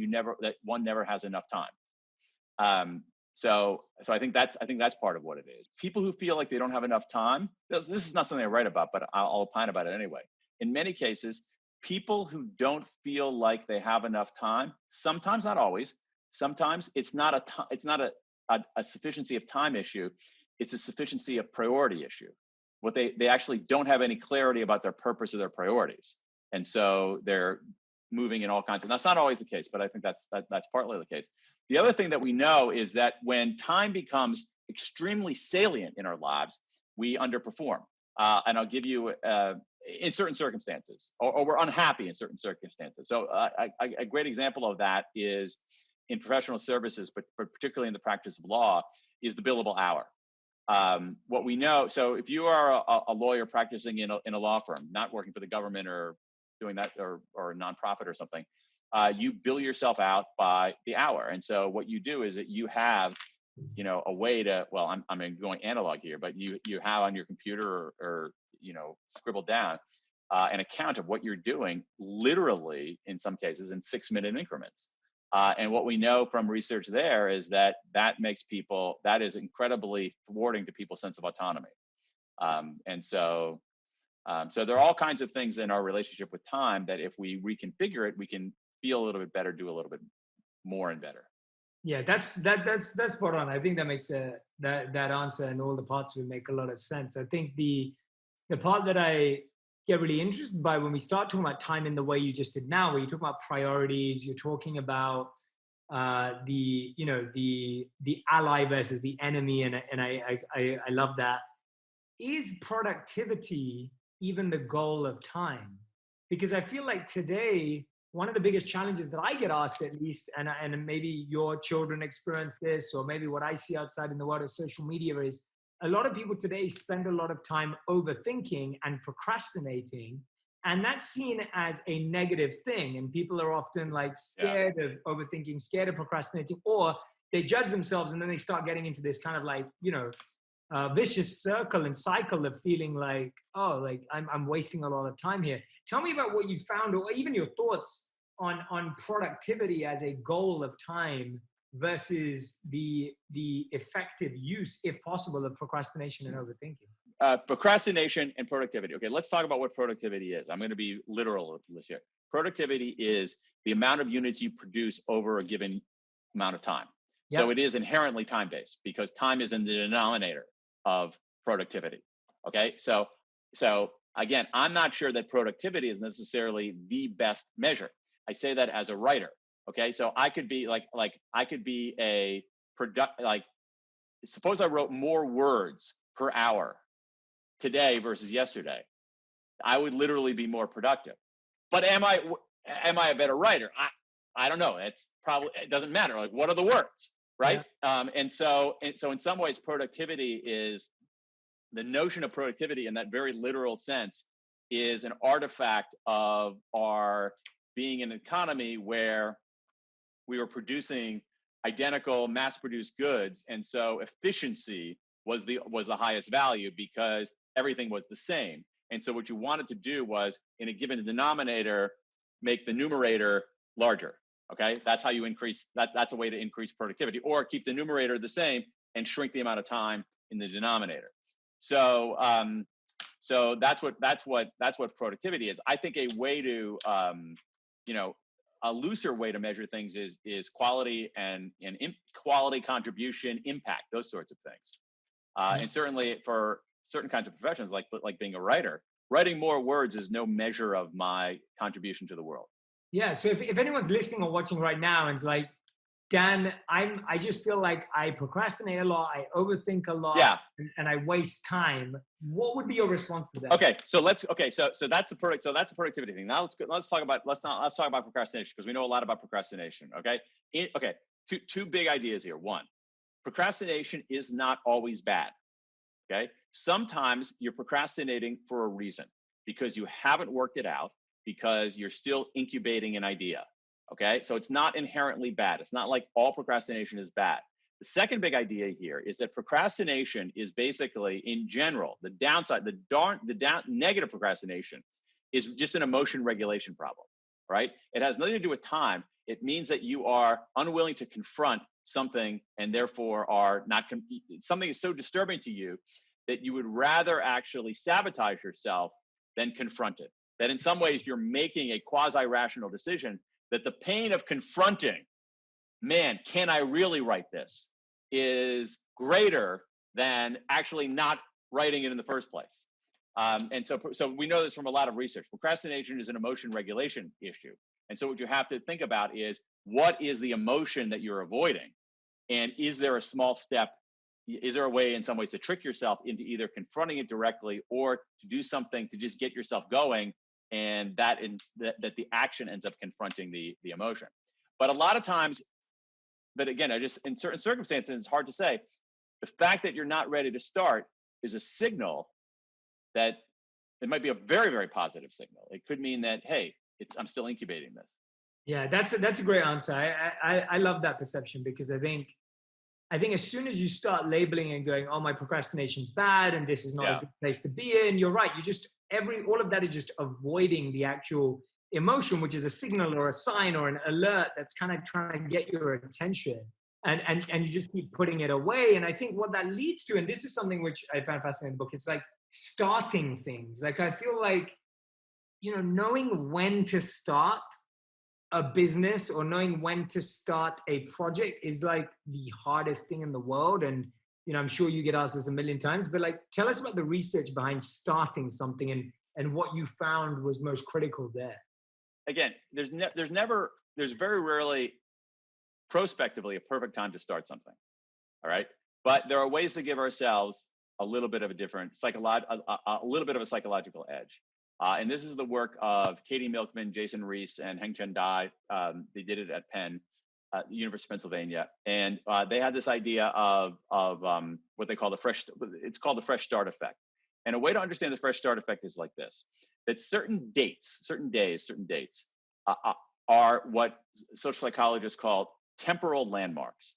one never has enough time. So I think that's part of what it is. People who feel like they don't have enough time, this is not something I write about, but I'll opine about it anyway. In many cases, people who don't feel like they have enough time, sometimes, not always, sometimes it's not a sufficiency of time issue, it's a sufficiency of priority issue. What they actually don't have any clarity about their purpose or their priorities. And so they're moving in all kinds of, that's not always the case, but I think that's partly the case. The other thing that we know is that when time becomes extremely salient in our lives, we underperform. And I'll give you, in certain circumstances, or we're unhappy in certain circumstances. So a great example of that is in professional services, but particularly in the practice of law, is the billable hour. What we know, so if you are a lawyer practicing in a law firm, not working for the government or doing that, or a nonprofit or something, you bill yourself out by the hour. And so what you do is that you have, a way to, well, I'm going analog here, but you have on your computer or scribbled down an account of what you're doing, literally in some cases in 6-minute increments. And what we know from research there is that is incredibly thwarting to people's sense of autonomy. So there are all kinds of things in our relationship with time that if we reconfigure it, we can feel a little bit better, do a little bit more and better. Yeah, that's spot on. I think that makes that answer and all the parts will make a lot of sense. I think the part that I get really interested by when we start talking about time in the way you just did now, where you talk about priorities, you're talking about the ally versus the enemy, and I love that. Is productivity even the goal of time? Because I feel like today, one of the biggest challenges that I get asked, at least, and maybe your children experience this, or maybe what I see outside in the world of social media, is a lot of people today spend a lot of time overthinking and procrastinating, and that's seen as a negative thing. And people are often like scared of overthinking, scared of procrastinating, or they judge themselves, and then they start getting into this kind of like, vicious circle and cycle of feeling like, oh, like I'm wasting a lot of time here. Tell me about what you found, or even your thoughts on productivity as a goal of time versus the effective use, if possible, of procrastination and overthinking. Procrastination and productivity. Okay, let's talk about what productivity is. I'm going to be literal this here. Productivity is the amount of units you produce over a given amount of time. Yep. So it is inherently time-based, because time is in the denominator of productivity. Okay, so again, I'm not sure that productivity is necessarily the best measure. I say that as a writer. Okay, so I could be suppose I wrote more words per hour today versus yesterday, I would literally be more productive. But am I a better writer? I don't know. It's probably, it doesn't matter. Like, what are the words, right? Yeah. And so in some ways, productivity is, the notion of productivity in that very literal sense is an artifact of our being an economy where we were producing identical mass-produced goods, and so efficiency was the highest value because everything was the same. And so what you wanted to do was, in a given denominator, make the numerator larger. Okay, that's how you increase. That's a way to increase productivity, or keep the numerator the same and shrink the amount of time in the denominator. So, so that's what productivity is. I think a way to, a looser way to measure things is quality and quality, contribution, impact, those sorts of things. And certainly for certain kinds of professions, like being a writer, writing more words is no measure of my contribution to the world. Yeah. So if anyone's listening or watching right now and it's like, Dan, I just feel like I procrastinate a lot, I overthink a lot, yeah, and I waste time, what would be your response to that? Okay, so that's the productivity thing. Now let's talk about procrastination, because we know a lot about procrastination. Okay, two big ideas here. One, procrastination is not always bad. Okay, sometimes you're procrastinating for a reason, because you haven't worked it out, because you're still incubating an idea. Okay, so it's not inherently bad. It's not like all procrastination is bad. The second big idea here is that procrastination is basically, in general, the downside, negative procrastination is just an emotion regulation problem, right? It has nothing to do with time. It means that you are unwilling to confront something, and therefore are not, something is so disturbing to you that you would rather actually sabotage yourself than confront it. That in some ways you're making a quasi-rational decision, that the pain of confronting, man, can I really write this, is greater than actually not writing it in the first place. And so we know this from a lot of research. Procrastination is an emotion regulation issue. And so what you have to think about is, what is the emotion that you're avoiding? And is there a small step, is there a way in some ways to trick yourself into either confronting it directly, or to do something to just get yourself going, and that the action ends up confronting the emotion. But a lot of times, but again, in certain circumstances, it's hard to say. The fact that you're not ready to start is a signal that it might be a very, very positive signal. It could mean that, hey, I'm still incubating this. Yeah, that's a great answer. I love that perception, because I think as soon as you start labeling and going, oh, my procrastination's bad and this is not a good place to be in, you're right. All of that is just avoiding the actual emotion, which is a signal or a sign or an alert that's kind of trying to get your attention, and you just keep putting it away. And I think what that leads to, and this is something which I found fascinating in the book, it's like starting things. Like, I feel like, knowing when to start a business or knowing when to start a project is like the hardest thing in the world. And I'm sure you get asked this a million times, but like, tell us about the research behind starting something and what you found was most critical there. Again, there's very rarely prospectively a perfect time to start something. All right. But there are ways to give ourselves a little bit of a different a little bit of a psychological edge. And this is the work of Katie Milkman, Jason Reese, and Heng-Chen Dai. They did it at Penn, University of Pennsylvania. And they had this idea of what they call the fresh start effect. And a way to understand the fresh start effect is like this: that certain dates are what social psychologists call temporal landmarks.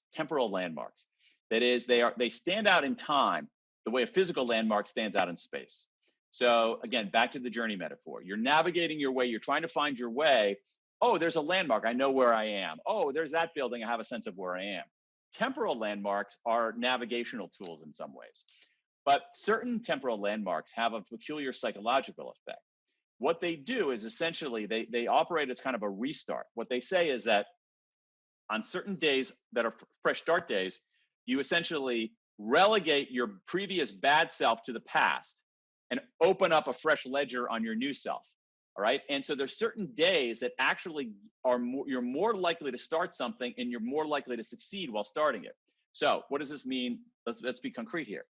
That is, they stand out in time the way a physical landmark stands out in space. So again, back to the journey metaphor. You're navigating your way. You're trying to find your way. Oh, there's a landmark. I know where I am. Oh, there's that building. I have a sense of where I am. Temporal landmarks are navigational tools in some ways. But certain temporal landmarks have a peculiar psychological effect. What they do is essentially they operate as kind of a restart. What they say is that on certain days that are fresh start days, you essentially relegate your previous bad self to the past and open up a fresh ledger on your new self. All right. And so there's certain days that actually you're more likely to start something, and you're more likely to succeed while starting it. So what does this mean? Let's be concrete here.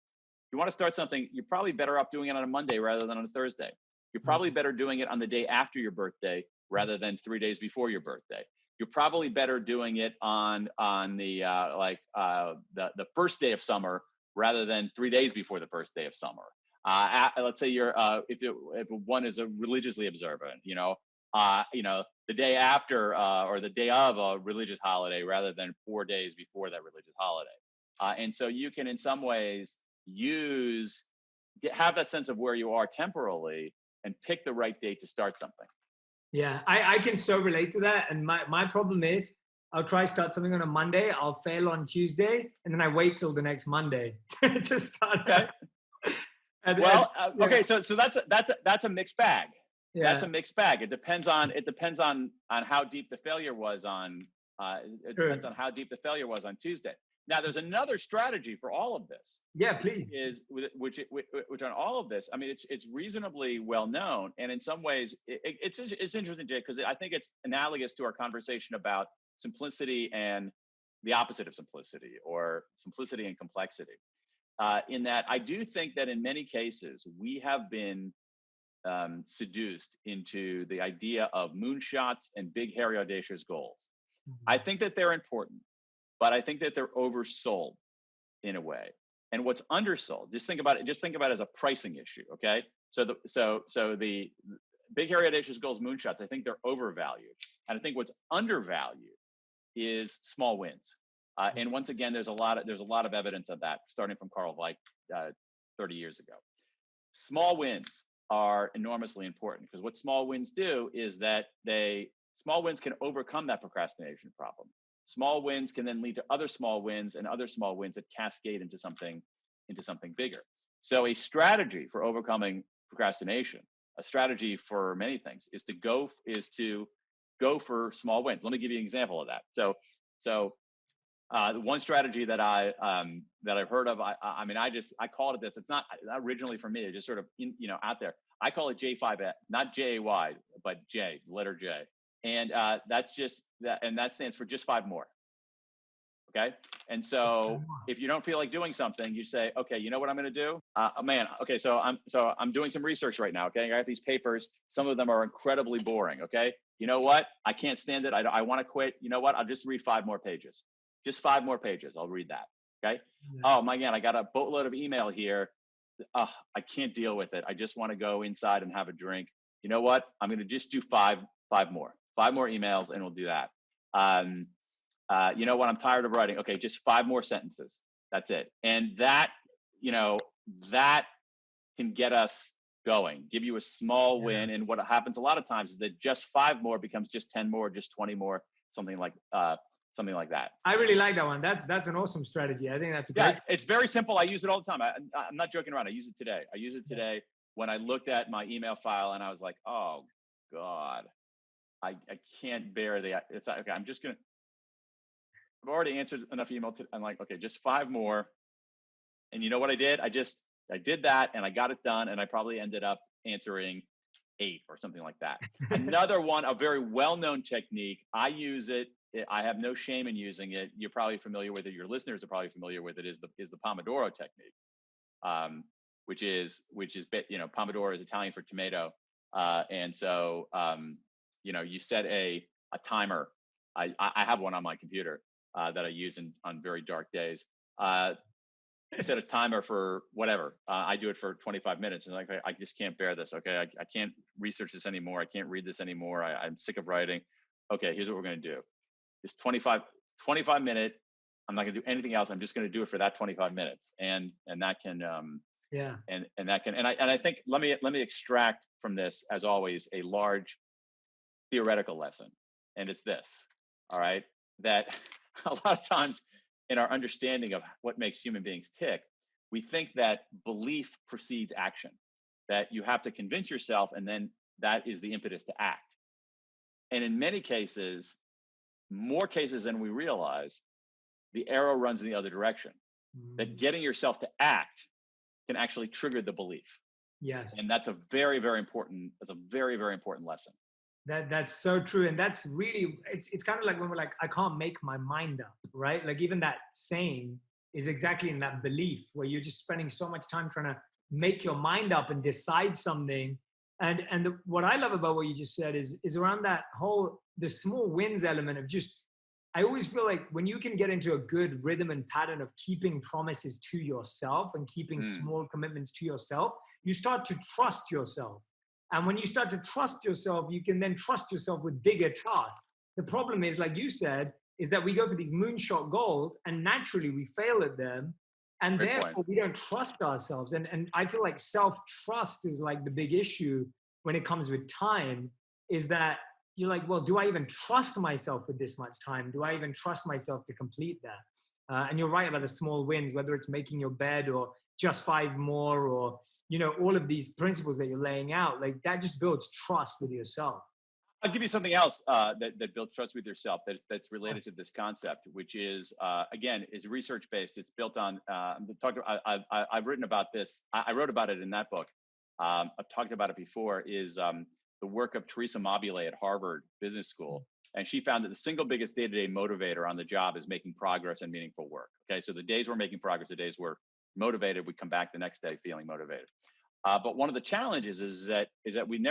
you want to start something, you're probably better off doing it on a Monday rather than on a Thursday. You're probably better doing it on the day after your birthday rather than 3 days before your birthday. You're probably better doing it on the first day of summer rather than 3 days before the first day of summer. Let's say you're if one is a religiously observant, the day after or the day of a religious holiday rather than 4 days before that religious holiday. And so you can, in some ways, have that sense of where you are temporally and pick the right date to start something. Yeah, I can so relate to that. And my problem is I'll try to start something on a Monday, I'll fail on Tuesday, and then I wait till the next Monday to start. Okay. Okay, so that's a mixed bag. Yeah. That's a mixed bag. It depends on how deep the failure was on depends on how deep the failure was on Tuesday. Now, there's another strategy for all of this. Yeah, please. Which on all of this, I mean, it's reasonably well known, and in some ways, it's interesting, Jay, because I think it's analogous to our conversation about simplicity and the opposite of simplicity, or simplicity and complexity. In that, I do think that in many cases we have been seduced into the idea of moonshots and big, hairy, audacious goals. Mm-hmm. I think that they're important, but I think that they're oversold in a way. And what's undersold, just think about it as a pricing issue, okay? So the big, hairy, audacious goals, moonshots, I think they're overvalued. And I think what's undervalued is small wins. And once again, there's a lot of evidence of that, starting from Carl Weick 30 years ago. Small wins are enormously important, because what small wins do is that small wins can overcome that procrastination problem. Small wins can then lead to other small wins and other small wins that cascade into something bigger. So a strategy for overcoming procrastination, a strategy for many things, is to go for small wins. Let me give you an example of that. So the one strategy that I've heard of, I called it this. It's not originally for me. It's just sort of out there. I call it J5, not J-A-Y, but J, letter J. And that's just that, and that stands for just 5 more. Okay. And so if you don't feel like doing something, you say, okay, you know what I'm going to do? Okay. So I'm doing some research right now. Okay. I got these papers. Some of them are incredibly boring. Okay. You know what? I can't stand it. I want to quit. You know what? I'll just read 5 more pages. Just 5 more pages. I'll read that. Okay. Yeah. Oh my God. I got a boatload of email here. I can't deal with it. I just want to go inside and have a drink. You know what? I'm going to just do 5 more emails, and we'll do that. You know what? I'm tired of writing. Okay. Just 5 more sentences. That's it. And that can get us going, give you a small win. And what happens a lot of times is that just 5 more becomes just 10 more, just 20 more, something like that. I really like that one. That's an awesome strategy. I think that's a great. Yeah, it's very simple. I use it all the time. I'm not joking around. I use it today. When I looked at my email file and I was like, oh God, I can't bear it's like, okay, I've already answered enough email. I'm like, okay, just 5 more. And you know what I did? I did that and I got it done. And I probably ended up answering 8 or something like that. Another one, a very well-known technique. I use it. I have no shame in using it. You're probably familiar with it. Your listeners are probably familiar with it. Is the Pomodoro technique, which is Pomodoro is Italian for tomato, and so you set a timer. I have one on my computer that I use on very dark days. I set a timer for whatever. I do it for 25 minutes, and like I just can't bear this. Okay, I can't research this anymore. I can't read this anymore. I'm sick of writing. Okay, here's what we're going to do. Just 25 minute. I'm not going to do anything else. I'm just going to do it for that 25 minutes. And that can, I think, let me extract from this, as always, a large theoretical lesson. And it's this, all right, that a lot of times in our understanding of what makes human beings tick, we think that belief precedes action, that you have to convince yourself, and then that is the impetus to act. And in many cases, more cases than we realize, the arrow runs in the other direction. That getting yourself to act can actually trigger the belief. Yes. And that's a very, very important lesson. That's so true. And that's really, it's kind of like when we're like, I can't make my mind up, right? Like even that saying, is exactly in that belief where you're just spending so much time trying to make your mind up and decide something. And what I love about what you just said is around that whole, the small wins element of just, I always feel like when you can get into a good rhythm and pattern of keeping promises to yourself and keeping small commitments to yourself, you start to trust yourself. And when you start to trust yourself, you can then trust yourself with bigger tasks. The problem is, like you said, is that we go for these moonshot goals and naturally we fail at them. And therefore we don't trust ourselves. And I feel like self-trust is like the big issue when it comes with time, is that you're like, well, do I even trust myself with this much time? Do I even trust myself to complete that? And you're right about the small wins, whether it's making your bed or just 5 more, or, you know, all of these principles that you're laying out, like that just builds trust with yourself. I'll give you something else that builds trust with yourself that's related to this concept, which is, again, is research-based. It's built on, I've written about this. I wrote about it in that book. I've talked about it before, is the work of Teresa Mobile at Harvard Business School. And she found that the single biggest day-to-day motivator on the job is making progress and meaningful work. Okay, so the days we're making progress, the days we're motivated, we come back the next day feeling motivated. But one of the challenges is that we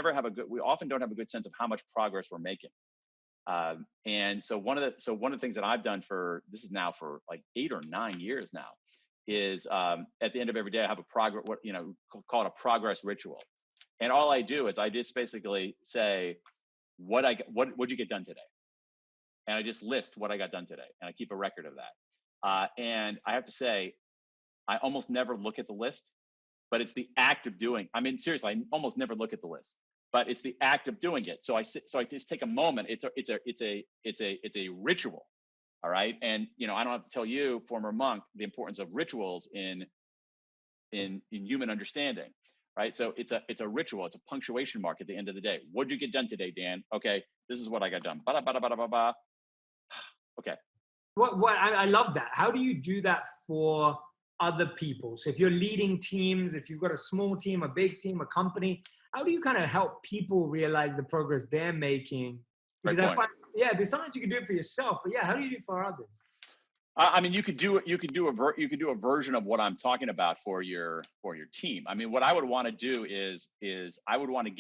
often don't have a good sense of how much progress we're making. And so one of the things that I've done this is now for like 8 or 9 years now, is at the end of every day I have a progress, call it a progress ritual. And all I do is I just basically say, what'd you get done today? And I just list what I got done today, and I keep a record of that. And I have to say, I almost never look at the list, but it's the act of doing. I mean, seriously, I almost never look at the list, but it's the act of doing it. So I just take a moment. It's a ritual. All right. And, I don't have to tell you, former monk, the importance of rituals in human understanding. Right. So it's a ritual. It's a punctuation mark at the end of the day. What'd you get done today, Dan? Okay. This is what I got done. Bada, bada, bada, bada, bada. Okay. I love that. How do you do that for other people? So if you're leading teams, if you've got a small team, a big team, a company, how do you kind of help people realize the progress they're making? Because I find, there's sometimes you can do it for yourself, but how do you do it for others? I mean, you could do a version of what I'm talking about for your team. I mean, what I would want to do is I would want to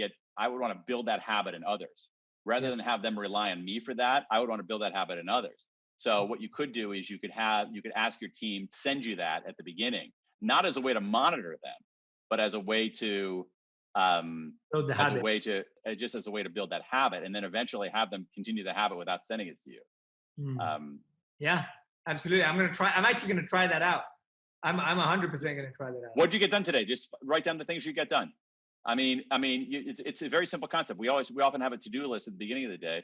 build that habit in others rather than have them rely on me for that. I would want to build that habit in others. So what you could do is you could ask your team to send you that at the beginning, not as a way to monitor them, but as a way to build build that habit, and then eventually have them continue the habit without sending it to you. Yeah, absolutely. I'm actually going to try that out. I'm 100% going to try that out. What'd you get done today? Just write down the things you get done. I mean, it's a very simple concept. We often have a to-do list at the beginning of the day,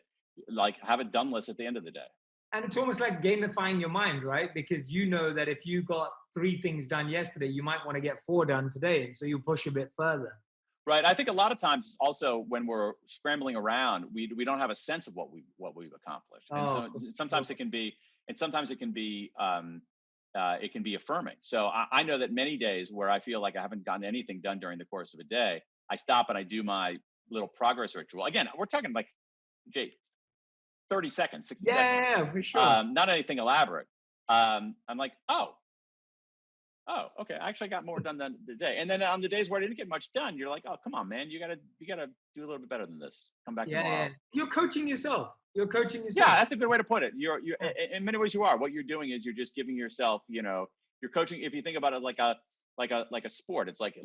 like have a done list at the end of the day. And it's almost like gamifying your mind, right? Because you know that if you got 3 things done yesterday, you might want to get 4 done today. And so you push a bit further. Right. I think a lot of times also when we're scrambling around, we don't have a sense of what we've accomplished. And so sometimes it can be affirming. So I know that many days where I feel like I haven't gotten anything done during the course of a day, I stop and I do my little progress ritual. Again, we're talking like, Jay, 30 seconds, 60 seconds. Yeah, for sure. Not anything elaborate. I'm like, oh, okay. I actually got more done than the day. And then on the days where I didn't get much done, you're like, oh, come on, man, you gotta do a little bit better than this. Come back tomorrow. Yeah. You're coaching yourself. Yeah, that's a good way to put it. You're in many ways you are. What you're doing is you're just giving yourself, you're coaching. If you think about it like a sport, it's like in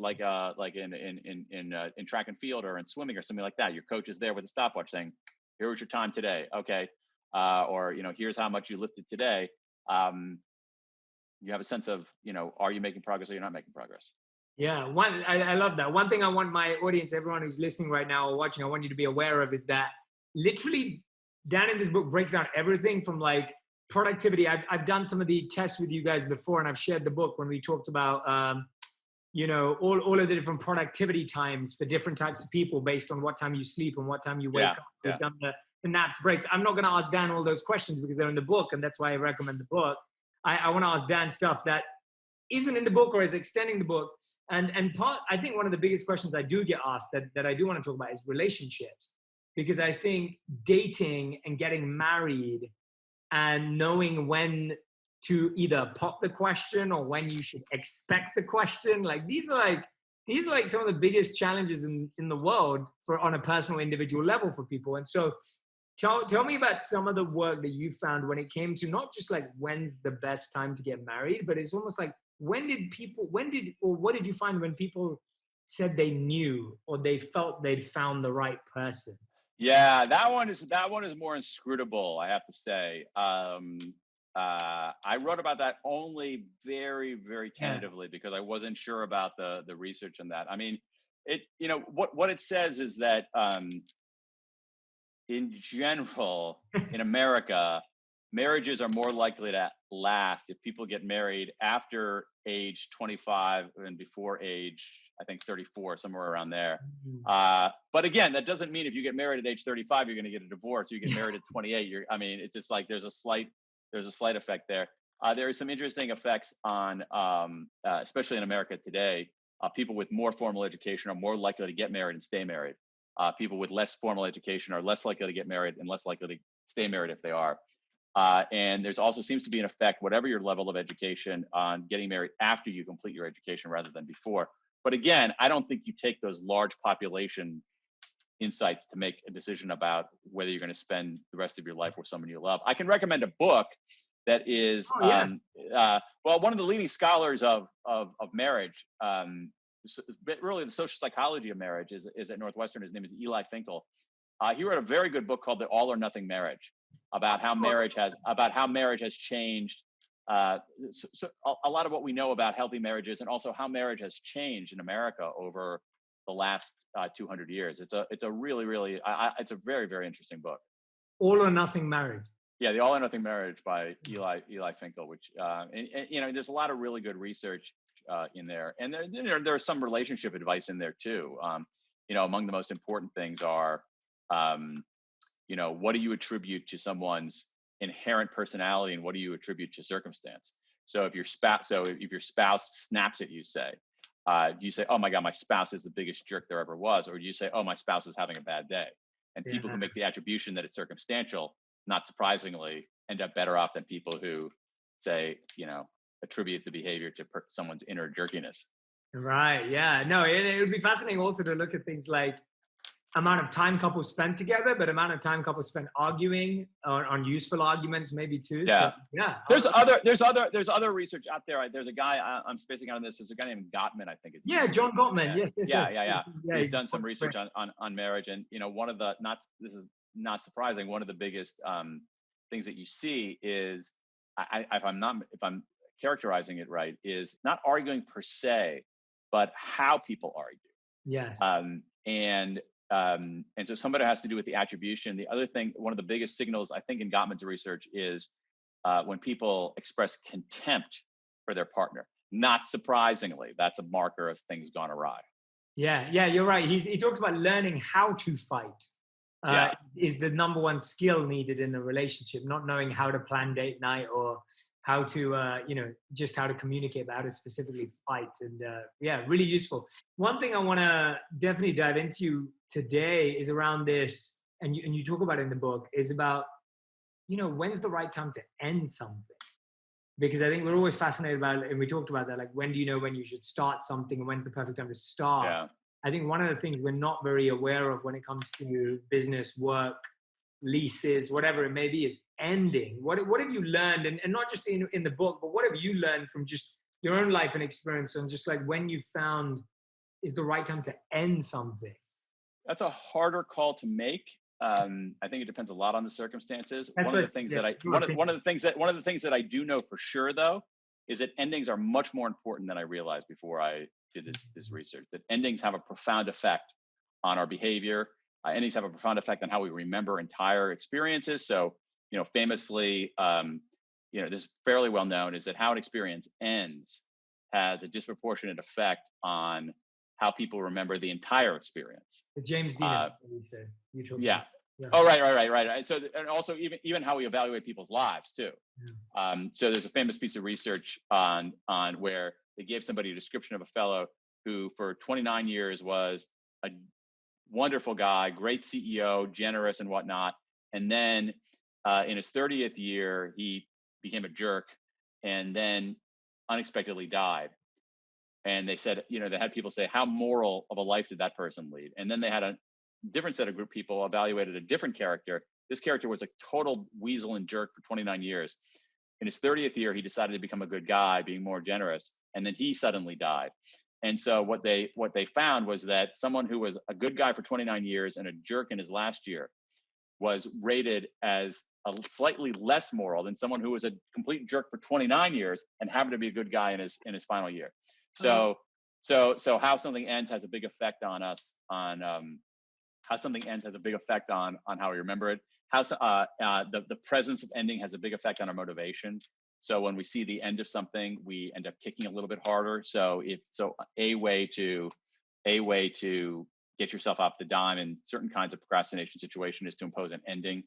track and field or in swimming or something like that. Your coach is there with a stopwatch saying, here was your time today. Okay. Or, here's how much you lifted today. You have a sense of, are you making progress or you're not making progress? Yeah. I love that. One thing I want my audience, everyone who's listening right now or watching, I want you to be aware of is that literally Dan in this book breaks down everything from like productivity. I've done some of the tests with you guys before, and I've shared the book when we talked about, all of the different productivity times for different types of people based on what time you sleep and what time you wake up. We've done the naps, breaks. I'm not going to ask Dan all those questions because they're in the book, and that's why I recommend the book. I want to ask Dan stuff that isn't in the book or is extending the book. And I think one of the biggest questions I do get asked that I do want to talk about is relationships. Because I think dating and getting married and knowing when to either pop the question or when you should expect the question. Like these are like some of the biggest challenges in the world on a personal individual level for people. And so tell me about some of the work that you found when it came to not just like when's the best time to get married, but it's almost like what did you find when people said they knew or they felt they'd found the right person? Yeah, that one is more inscrutable, I have to say. I wrote about that only very, very tentatively because I wasn't sure about the research on that. I mean, what it says is that in general, in America, marriages are more likely to last if people get married after age 25 and before age, I think 34, somewhere around there. But again, that doesn't mean if you get married at age 35, you're going to get a divorce. You get married at 28. It's just like there's a slight effect there. There are some interesting effects on, especially in America today. People with more formal education are more likely to get married and stay married. People with less formal education are less likely to get married and less likely to stay married if they are. And there's also seems to be an effect, whatever your level of education, on getting married after you complete your education rather than before. But again, I don't think you take those large population insights to make a decision about whether you're going to spend the rest of your life with someone you love. I can recommend a book that is, one of the leading scholars of marriage, really the social psychology of marriage is at Northwestern. His name is Eli Finkel. He wrote a very good book called The All or Nothing Marriage, about how marriage has changed. So a lot of what we know about healthy marriages, and also how marriage has changed in America over the last 200 years. It's a really, really, it's a very, very interesting book. All or Nothing Marriage. Yeah, The All or Nothing Marriage by Eli Finkel, which and there's a lot of really good research in there, and there's some relationship advice in there too. Among the most important things are, what do you attribute to someone's inherent personality, and what do you attribute to circumstance? So if your spouse snaps at you, say, do you say, "Oh my God, my spouse is the biggest jerk there ever was," or do you say, "Oh, my spouse is having a bad day"? And people who make the attribution that it's circumstantial, not surprisingly, end up better off than people who say, attribute the behavior to someone's inner jerkiness. Right. Yeah. No, it would be fascinating also to look at things like amount of time couples spend together, but amount of time couples spend arguing on useful arguments, maybe too. Yeah. So, yeah. There's other research out there. There's a guy I'm spacing out on this. There's a guy named Gottman, I think. Yeah, John Gottman. Yes. Yeah. He's done some research on marriage, and this is not surprising. One of the biggest things that you see is, if I'm characterizing it right, is not arguing per se, but how people argue. Yes. And so somebody has to do with the attribution. The other thing, one of the biggest signals, I think, in Gottman's research is when people express contempt for their partner. Not surprisingly, that's a marker of things gone awry. Yeah, you're right. He talks about learning how to fight is the number one skill needed in a relationship, not knowing how to plan date night or how to, just how to communicate, but how to specifically fight. And really useful. One thing I want to definitely dive into today is around this, and you talk about it in the book, is about, when's the right time to end something? Because I think we're always fascinated about it, and we talked about that, like, when do you know when you should start something and when's the perfect time to start? Yeah. I think one of the things we're not very aware of when it comes to business, work, leases, whatever it may be, is ending. What have you learned, and not just in the book, but what have you learned from just your own life and experience, and just like when you found is the right time to end something? That's a harder call to make. I think it depends a lot on the circumstances. One of the things that I do know for sure, though, is that endings are much more important than I realized before I did this research. That endings have a profound effect on our behavior. Endings have a profound effect on how we remember entire experiences. So, famously, this is fairly well known, is that how an experience ends has a disproportionate effect on how people remember the entire experience. James Dean, you said. Yeah. Oh, right. So, and also even how we evaluate people's lives too. Yeah. So there's a famous piece of research on where they gave somebody a description of a fellow who for 29 years was a wonderful guy, great CEO, generous and whatnot. And then in his 30th year, he became a jerk and then unexpectedly died. And they said, they had people say, how moral of a life did that person lead? And then they had a different set of group people evaluated a different character. This character was a total weasel and jerk for 29 years. In his 30th year, he decided to become a good guy, being more generous, and then he suddenly died. And so what they found was that someone who was a good guy for 29 years and a jerk in his last year was rated as a slightly less moral than someone who was a complete jerk for 29 years and happened to be a good guy in his final year. So how something ends has a big effect on us, on how something ends has a big effect on how we remember it. How the presence of ending has a big effect on our motivation. So when we see the end of something, we end up kicking a little bit harder. So a way to get yourself off the dime in certain kinds of procrastination situation is to impose an ending.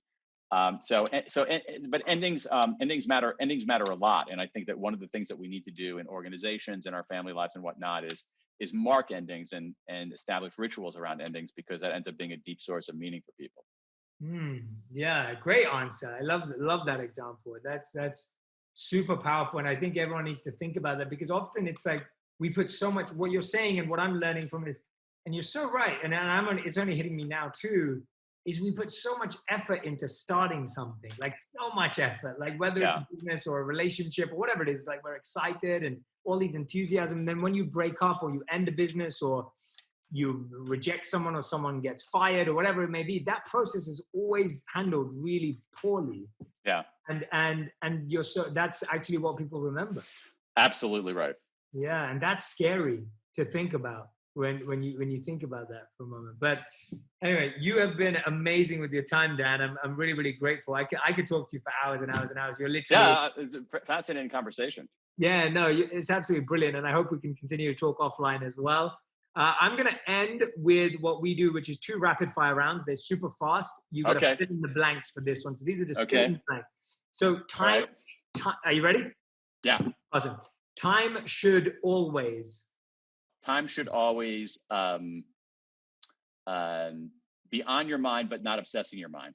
But endings matter a lot. And I think that one of the things that we need to do in organizations and our family lives and whatnot is mark endings and establish rituals around endings, because that ends up being a deep source of meaning for people. Yeah, great answer. I love that example. That's super powerful. And I think everyone needs to think about that, because often it's like we put so much, what you're saying and what I'm learning from is, and you're so right, and it's only hitting me now too, is we put so much effort into starting something, like so much effort, like whether it's a business or a relationship or whatever it is, like we're excited and all these enthusiasm. And then when you break up or you end a business or you reject someone or someone gets fired or whatever it may be, that process is always handled really poorly. Yeah. And that's actually what people remember. Absolutely right. Yeah. And that's scary to think about when you think about that for a moment. But anyway, you have been amazing with your time, Dan. I'm really, really grateful. I could talk to you for hours and hours and hours. You're literally... it's a fascinating conversation. Yeah, no, it's absolutely brilliant. And I hope we can continue to talk offline as well. I'm going to end with what we do, which is 2 rapid fire rounds. They're super fast. You've got to fill in the blanks for this one. So these are just fill in the blanks. So time, are you ready? Yeah. Awesome. Time should always be on your mind, but not obsessing your mind.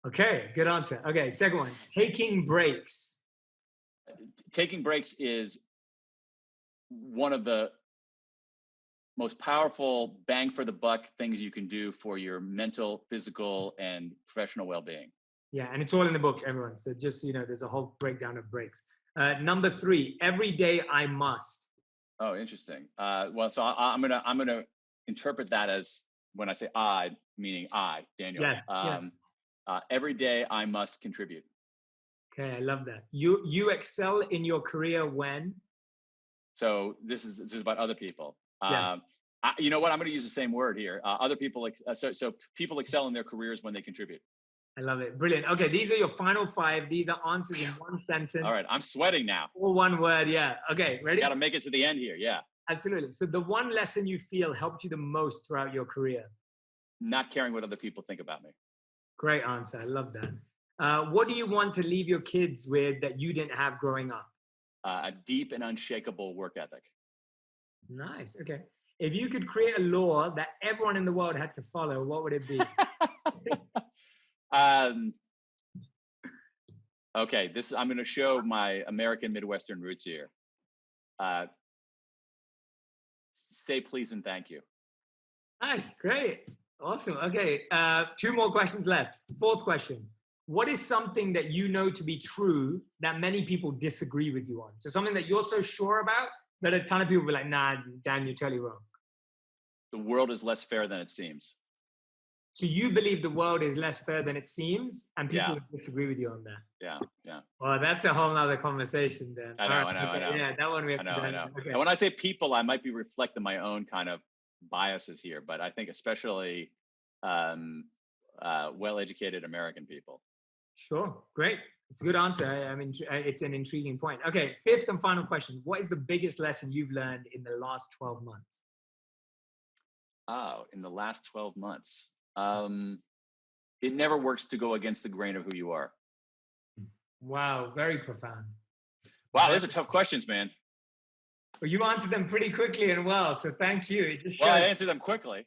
Okay, good answer. Okay, second one, taking breaks. Taking breaks is one of the most powerful bang for the buck things you can do for your mental, physical, and professional well-being. Yeah, and it's all in the book, everyone. So just, there's a whole breakdown of breaks. Number 3, every day I must. Oh, interesting. So I'm gonna interpret that as, when I say I, meaning I, Daniel. Yes. Every day I must contribute. Okay, I love that. You excel in your career when? So this is about other people. Yeah. You know what? I'm going to use the same word here. Other people. So people excel in their careers when they contribute. I love it. Brilliant. Okay, these are your final 5. These are answers in one sentence. All right, I'm sweating now. Or one word. Yeah. Okay, ready? Got to make it to the end here. Yeah. Absolutely. So the one lesson you feel helped you the most throughout your career? Not caring what other people think about me. Great answer. I love that. What do you want to leave your kids with that you didn't have growing up? A deep and unshakable work ethic. Nice. Okay. If you could create a law that everyone in the world had to follow, what would it be? Okay. I'm going to show my American Midwestern roots here. Say please and thank you. Nice. Great. Awesome. Okay. 2 more questions left. 4th question. What is something that you know to be true that many people disagree with you on? So something that you're so sure about that a ton of people will be like, nah, Dan, you're totally wrong. The world is less fair than it seems. So you believe the world is less fair than it seems, and people would disagree with you on that. Yeah. Well, that's a whole nother conversation then. I know. Yeah, that one we have I to know. Okay. And when I say people, I might be reflecting my own kind of biases here, but I think especially well-educated American people. Sure. Great. It's a good answer. I mean, it's an intriguing point. Okay. 5th and final question. What is the biggest lesson you've learned in the last 12 months? Oh, in the last 12 months. It never works to go against the grain of who you are. Wow. Very profound. Wow. Those are tough questions, man. Well, you answered them pretty quickly and well. So thank you. I answered them quickly.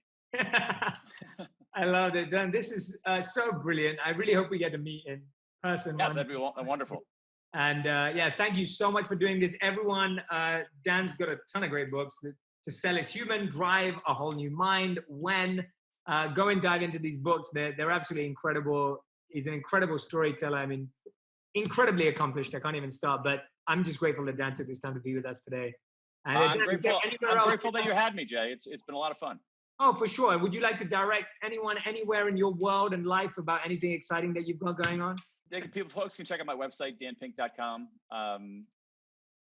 I love it, Dan. This is so brilliant. I really hope we get to meet in person. Yes, that'd be wonderful. And thank you so much for doing this. Everyone, Dan's got a ton of great books. To Sell is Human, Drive, A Whole New Mind, When. Go and dive into these books. They're absolutely incredible. He's an incredible storyteller. I mean, incredibly accomplished. I can't even start, but I'm just grateful that Dan took this time to be with us today. And I'm grateful that you had me, Jay. It's been a lot of fun. Oh, for sure. Would you like to direct anyone anywhere in your world and life about anything exciting that you've got going on? Folks can check out my website, danpink.com.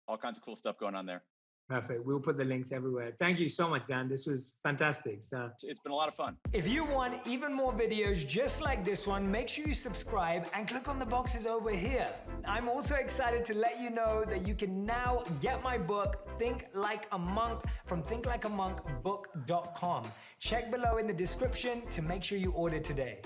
All kinds of cool stuff going on there. Perfect. We'll put the links everywhere. Thank you so much, Dan. This was fantastic. It's been a lot of fun. If you want even more videos just like this one, make sure you subscribe and click on the boxes over here. I'm also excited to let you know that you can now get my book, Think Like a Monk, from thinklikeamonkbook.com. Check below in the description to make sure you order today.